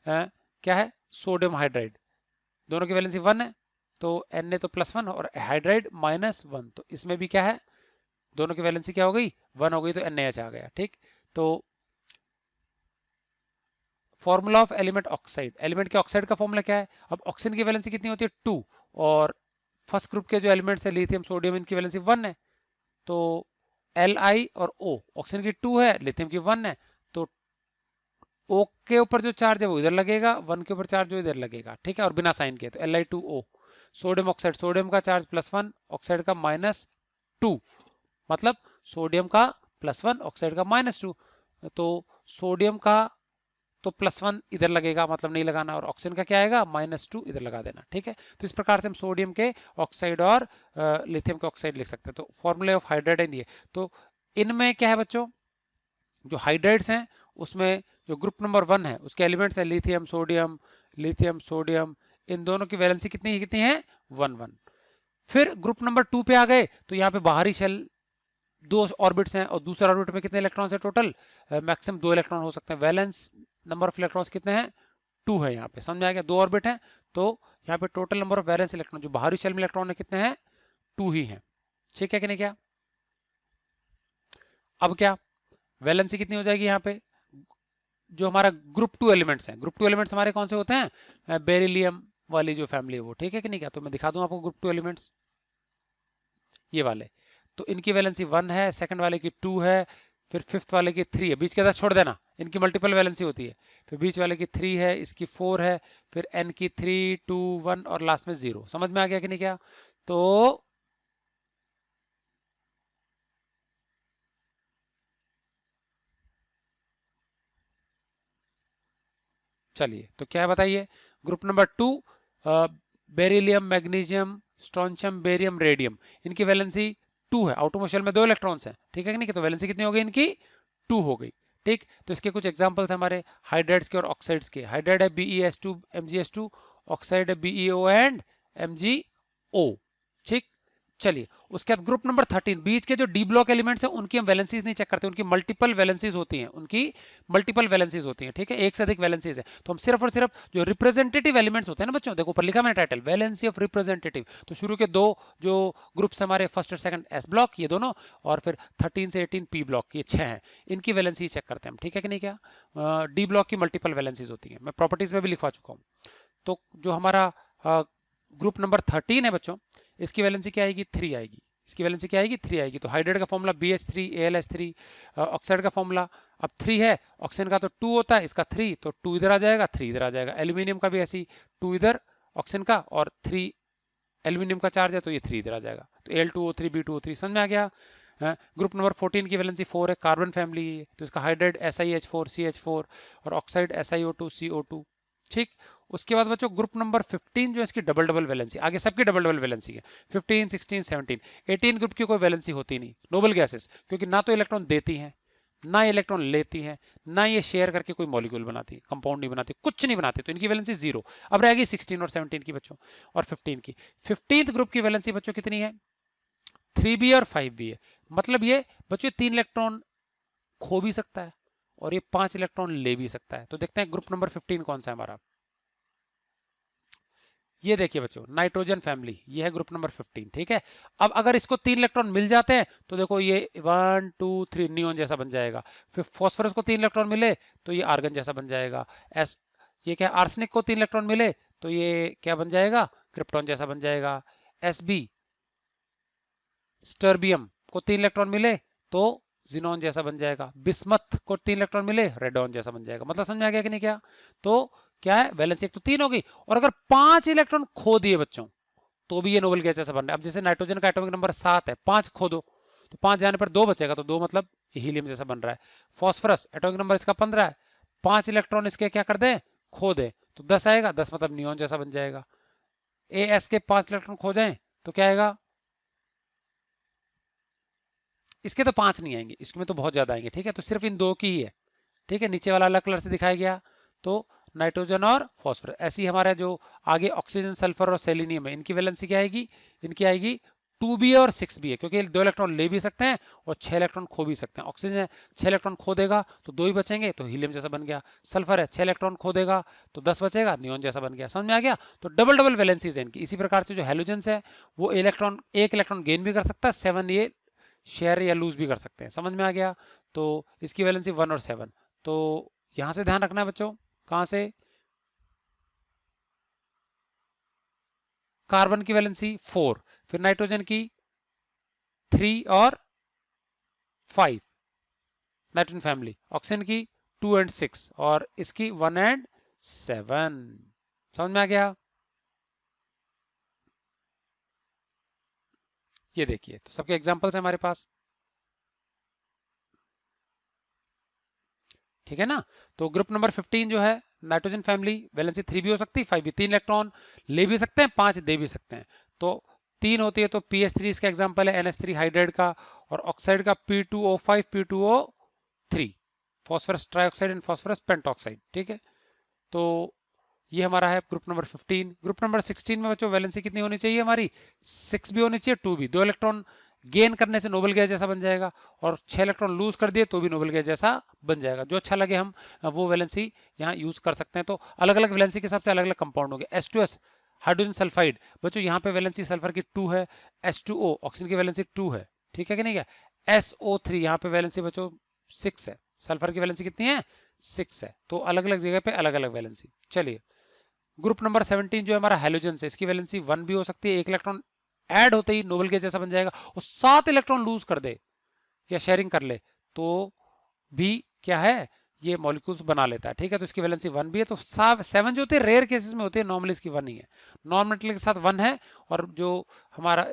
क्या है? सोडियम हाइड्राइड, दोनों की वैलेंसी 1 है, तो Na तो +1 और हाइड्राइड -1। तो इसमें भी क्या है? दोनों की वैलेंसी क्या हो गई? 1 हो गई, तो NaH आ गया, ठीक। तो formula of element oxide, element के ऑक्साइड का फॉर्मूला क्या है? अब ऑक्सीजन की वैलेंसी कितनी होती है? 2। और फर्स्ट ग्रुप के जो एलिमेंट्स है लिथियम, सोडियम, इनकी वैलेंसी 1 है। तो Li और O, ऑक्सीजन की 2 है, लिथियम की 1 है। तो O के ऊपर जो चार्ज है वो इधर लगेगा, 1 के ऊपर चार्ज जो इधर लगेगा, ठीक है, और बिना साइन के। तो Li2O। सोडियम ऑक्साइड, सोडियम का चार्ज +1, ऑक्साइड का -2, मतलब सोडियम का +1, ऑक्साइड का -2। तो सोडियम का तो +1 इधर लगेगा, मतलब नहीं लगाना, और ऑक्सीजन का क्या आएगा? -2 इधर लगा देना, ठीक है। तो इस प्रकार से हम सोडियम के ऑक्साइड और लिथियम के ऑक्साइड लिख सकते हैं। तो फॉर्मूले ऑफ हाइड्राइड ये। तो इनमें क्या है बच्चों? जो हाइड्राइड्स हैं उसमें जो ग्रुप नंबर 1 है उसके एलिमेंट्स है लिथियम, सोडियम, लिथियम, सोडियम, इन दोनों की वैलेंसी कितनी कितनी है? 1 1। फिर ग्रुप नंबर 2 पे आ गए, तो यहाँ पे बाहरी शेल 2 ऑर्बिट्स हैं, और दूसरे ऑर्बिट में कितने इलेक्ट्रॉन्स है टोटल? मैक्सिमम 2 इलेक्ट्रॉन हो सकते हैं। वैलेंस नंबर ऑफ इलेक्ट्रॉन्स कितने हैं? 2 है। यहाँ पे समझ में आ गया? 2 ऑर्बिट हैं, तो यहाँ पे total number of valence electron जो बाहरी शेल में इलेक्ट्रॉन है कितने हैं? 2 ही हैं, ठीक है कि नहीं क्या? अब क्या वैलेंसी कितनी हो जाएगी यहाँ पे? जो हमारा ग्रुप 2 एलिमेंट्स हैं, ग्रुप 2 एलिमेंट्स हमारे कौन से होते हैं? बेरिलियम वाली जो फैमिली है वो, ठीक है कि नहीं क्या? तो मैं दिखा दूं आपको ग्रुप 2 एलिमेंट्स, ये वाले। तो इनकी वैलेंसी 1 है, सेकंड वाले की 2 है, फिर फिफ्थ वाले की 3 है, बीच के 10 छोड़ देना, इनकी मल्टीपल वैलेंसी होती है। फिर बीच वाले की 3 है, इसकी 4 है, फिर n की 3 2 1 और लास्ट में 0। समझ में आ गया कि नहीं क्या? तो चलिए, तो क्या है बताइए? Group number 2, beryllium, magnesium, strontium, barium, radium, इनकी वैलेंसी 2 है। आउटोमोशेल में 2 इलेक्ट्रॉन्स हैं, ठीक है कि नहीं? तो वैलेंसी कितनी हो गई इनकी? 2 हो गई, ठीक। तो इसके कुछ एग्जांपल्स हमारे हाइड्राइड्स के और ऑक्साइड्स के। हाइड्राइड है BeS2 MgS2, ऑक्साइड है BeO एंड MgO, ठीक। चलिए, उसके बाद ग्रुप नंबर 13, बीच के जो डी ब्लॉक एलिमेंट्स हैं उनकी हम वैलेंसीज नहीं चेक करते, उनकी मल्टीपल वैलेंसीज होती हैं, उनकी मल्टीपल वैलेंसीज होती हैं, ठीक है, एक से अधिक वैलेंसीज है। तो हम सिर्फ और सिर्फ जो रिप्रेजेंटेटिव एलिमेंट्स होते हैं ना बच्चों, देखो ऊपर लिखा मैंने टाइटल, वैलेंसी ऑफ रिप्रेजेंटेटिव। तो शुरू के 2 जो ग्रुप्स हमारे फर्स्ट और सेकंड S ब्लॉक, ये दोनों, और फिर 13 से 18 P ब्लॉक, ये 6 हैं, इनकी वैलेंसी चेक करते हैं हम, ठीक है कि नहीं क्या? डी ब्लॉक की मल्टीपल वैलेंसीज होती हैं, मैं प्रॉपर्टीज में भी लिखवा चुका हूँ। तो जो हमारा ग्रुप नंबर 13 है बच्चों, इसकी वैलेंसी क्या आएगी? 3 आएगी। इसकी वैलेंसी क्या आएगी? 3 आएगी। तो हाइड्राइड का फॉर्मूला BH3 AlH3, ऑक्साइड का फॉर्मूला अब 3 है, ऑक्सीजन का तो 2 होता है, इसका 3, तो 2 इधर आ जाएगा, 3 इधर आ जाएगा। एल्यूमिनियम का भी ऐसी 2 इधर ऑक्सीजन का, और 3 एल्यूमिनियम का चार्ज है, तो ये 3 इधर आ जाएगा। तो Al2O3 B2O3, समझ में आ गया? ग्रुप नंबर 14 की वैलेंसी 4 है, कार्बन फैमिली है, तो इसका हाइड्राइड SiH4 CH4 और ऑक्साइड SiO2 CO2। ठीक, उसके बाद बच्चों ग्रुप नंबर 15 जो है इसकी डबल डबल वैलेंसी, आगे सबकी डबल डबल वैलेंसी है, 15 16 17। 18 ग्रुप की कोई वैलेंसी होती नहीं, नोबल गैसेस, क्योंकि ना तो इलेक्ट्रॉन देती हैं ना ये इलेक्ट्रॉन लेती है, ना ये शेयर करके कोई मॉलिक्यूल बनाती है, कंपाउंड नहीं बनाती, कुछ नहीं बनाती, तो इनकी वैलेंसी जीरो। अब रहेगी 16 और 17 की बच्चों, और 15 की। 15th ग्रुप की वैलेंसी बच्चों कितनी है? 3b और 5b है। मतलब ये बच्चों 3 इलेक्ट्रॉन खो भी सकता है और ये 5 इलेक्ट्रॉन ले भी सकता है। तो देखते हैं ग्रुप नंबर 15 कौन सा है हमारा। ये देखिए बच्चों, नाइट्रोजन फैमिली, ये है ग्रुप नंबर 15। ठीक है, अब अगर इसको 3 इलेक्ट्रॉन मिल जाते हैं तो देखो ये 1 2 3 नियोन जैसा बन जाएगा। फिर फास्फोरस को 3 इलेक्ट्रॉन मिले तो ये आर्गन जैसा बन जाएगा। एस, ये क्या, आर्सेनिक को 3 इलेक्ट्रॉन मिले तो ये क्या बन जाएगा? क्रिप्टॉन जैसा बन जाएगा। Sb, स्टर्बियम को 3 इलेक्ट्रॉन मिले तो जिनोन जैसा बन जाएगा। बिस्मथ को 3 इलेक्ट्रॉन मिले, रेडॉन जैसा बन जाएगा। मतलब समझ आ गया कि नहीं? क्या तो क्या है, वैलेंसी एक तो 3 होगी, और अगर 5 इलेक्ट्रॉन खो दिए बच्चों तो भी ये नोबल गैस जैसा बन रहा है। अब जैसे नाइट्रोजन का एटॉमिक नंबर 7 है, 5 खो दो तो 5 जाने पर 2 बचेगा, तो 2 मतलब हीलियम जैसा बन रहा है। फॉस्फोरस एटॉमिक नंबर इसका 15 है, 5 इलेक्ट्रॉन इसके क्या कर दे, खो दे, तो 10 आएगा, 10 मतलब नियोन जैसा बन जाएगा। AS के 5 इलेक्ट्रॉन खो जाए तो क्या आएगा? इसके तो 5 नहीं आएंगे, इसमें तो बहुत ज्यादा आएंगे। ठीक है, तो सिर्फ इन दो की ही है। ठीक है, नीचे वाला अलग कलर से दिखाया गया, तो नाइट्रोजन और फॉस्फोरस। ऐसी हमारा जो आगे ऑक्सीजन, सल्फर और सेलेनियम है, इनकी वैलेंसी क्या आएगी? इनकी आएगी 2b और 6b है, क्योंकि 2 इलेक्ट्रॉन ले भी सकते हैं और 6 इलेक्ट्रॉन खो भी सकते हैं। ऑक्सीजन 6 इलेक्ट्रॉन खो देगा तो 2 ही बचेंगे, तो हीलियम जैसा बन गया। सल्फर है 6 इलेक्ट्रॉन खो देगा तो 10 बचेगा, नियोन जैसा बन गया। समझ में आ गया? तो डबल डबल वैलेंसीज है इनकी। इसी प्रकार से जो हेलोजेंस है वो इलेक्ट्रॉन, एक इलेक्ट्रॉन गेन भी कर सकता है, 7 ये शेयर या लूज भी कर सकते हैं। समझ में आ गया? तो इसकी वैलेंसी 1 और 7। तो यहां से ध्यान रखना है बच्चों, कहां से? कार्बन की वैलेंसी 4, फिर नाइट्रोजन की 3 और 5, नाइट्रोजन फैमिली। ऑक्सीजन की 2 एंड 6 और इसकी 1 एंड 7। समझ में आ गया? ये देखिए, तो सबके एग्जांपल्स हैं हमारे पास। ठीक है ना? तो ग्रुप नंबर 15 जो है नाइट्रोजन फैमिली, वैलेंसी 3 भी हो सकती है, 5 भी। 3 इलेक्ट्रॉन ले भी सकते हैं, 5 दे भी सकते हैं। तो 3 होती है तो PS3 इसका एग्जांपल है, NH3 हाइड्राइड का, और ऑक्साइड का P2O5 P2O3, phosphorus trioxide and phosphorus pentoxide. ठीक है, तो ये हमारा है ग्रुप नंबर 15। ग्रुप नंबर 16 में बच्चों वैलेंसी कितनी होनी चाहिए हमारी? 6 भी होनी चाहिए, 2 भी। 2 इलेक्ट्रॉन गेन करने से नोबल गैस जैसा बन जाएगा, और 6 इलेक्ट्रॉन लूज कर दिए तो भी नोबल गैस जैसा बन जाएगा। जो अच्छा लगे हम वो वैलेंसी यहाँ यूज कर सकते हैं। तो अलग अलग वैलेंसी के हिसाब से अलग अलग कंपाउंड होंगे। H2S हाइड्रोजन सल्फाइड, बच्चों यहाँ पे वैलेंसी सल्फर की 2 है। H2O ऑक्सीजन की वैलेंसी 2 है। ठीक है कि नहीं? क्या SO3 यहाँ पे वैलेंसी बच्चों 6 है, सल्फर की वैलेंसी कितनी है? 6 है। तो अलग अलग जगह पे अलग अलग वैलेंसी। चलिए, ग्रुप नंबर 17 जो है हमारा हेलोजन है, इसकी वैलेंसी 1 भी हो सकती है, एक इलेक्ट्रॉन ऐड होते ही नोबल गैस जैसा बन जाएगा, और 7 इलेक्ट्रॉन लूज कर दे या शेयरिंग कर ले तो भी क्या है, ये मॉलिक्यूल्स बना लेता है। ठीक है, तो इसकी वैलेंसी 1 भी है। तो 7 जो होती है रेयर केसेस में होती है, नॉर्मली इसकी 1 ही है। नॉन मेटल के साथ 1 है, और जो हमारा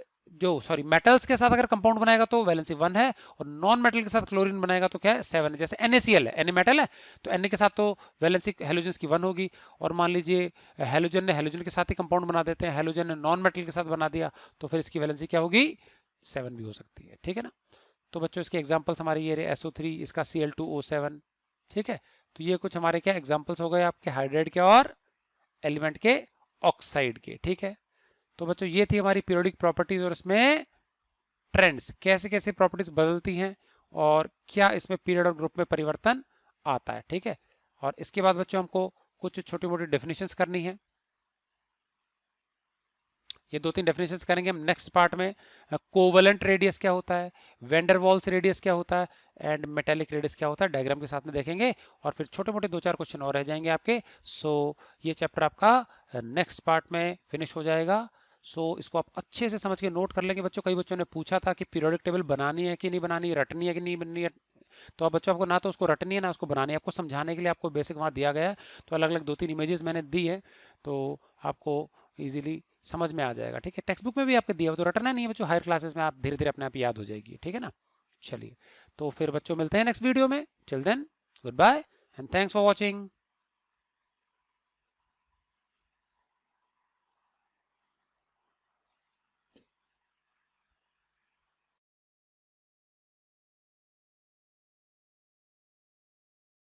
मेटल्स के साथ अगर कंपाउंड बनाएगा तो वैलेंसी 1 है, और नॉन मेटल के साथ क्लोरीन बनाएगा तो क्या है? 7 है। जैसे NaCl है, Na मेटल है, तो Na के साथ तो वैलेंसी हेलोजन की 1 होगी। और मान लीजिए हेलोजन ने हेलोजन के साथ ही कंपाउंड बना देते हैं, हेलोजन ने नॉन मेटल के साथ बना दिया, तो फिर इसकी वैलेंसी क्या होगी? 7 भी हो सकती है। ठीक है ना? तो बच्चों इसके एग्जांपल्स हमारे ये रहे, SO3 इसका Cl2O7। ठीक है, तो ये कुछ हमारे क्या एग्जांपल्स हो गए आपके हाइड्राइड के और एलिमेंट के ऑक्साइड के। ठीक है, तो बच्चों ये थी हमारी पीरियोडिक प्रॉपर्टीज, और इसमें ट्रेंड्स, कैसे कैसे प्रॉपर्टीज बदलती हैं और क्या इसमें पीरियड और ग्रुप में परिवर्तन आता है। ठीक है, और इसके बाद बच्चों हमको कुछ छोटी मोटी डेफिनेशंस करनी है। ये 2-3 डेफिनेशंस करेंगे हम नेक्स्ट पार्ट में। कोवलेंट रेडियस क्या होता है, वेंडर वॉल्स रेडियस क्या होता है, एंड मेटेलिक रेडियस क्या होता है, डायग्राम के साथ में देखेंगे। और फिर छोटे मोटे 2-4 क्वेश्चन और रह जाएंगे आपके। सो ये चैप्टर आपका नेक्स्ट पार्ट में फिनिश हो जाएगा। सो इसको आप अच्छे से समझ के नोट कर लेंगे बच्चों। कई बच्चों ने पूछा था कि पीरियोडिक टेबल बनानी है कि नहीं बनानी, रटनी है कि नहीं बननी है। तो अब बच्चों आपको ना तो उसको रटनी है ना उसको बनानी है, आपको समझाने के लिए आपको बेसिक वहाँ दिया गया है। तो अलग अलग 2-3 इमेजेस मैंने दी है, तो आपको इजीली समझ में आ जाएगा। ठीक है, टेक्स्ट बुक में भी आपको दिया हो, तो रटना नहीं है बच्चों, हायर क्लासेस में आप धीरे धीरे अपने आप याद हो जाएगी। ठीक है ना? चलिए, तो फिर बच्चों मिलते हैं नेक्स्ट वीडियो में। Till then, good bye and thanks for watching.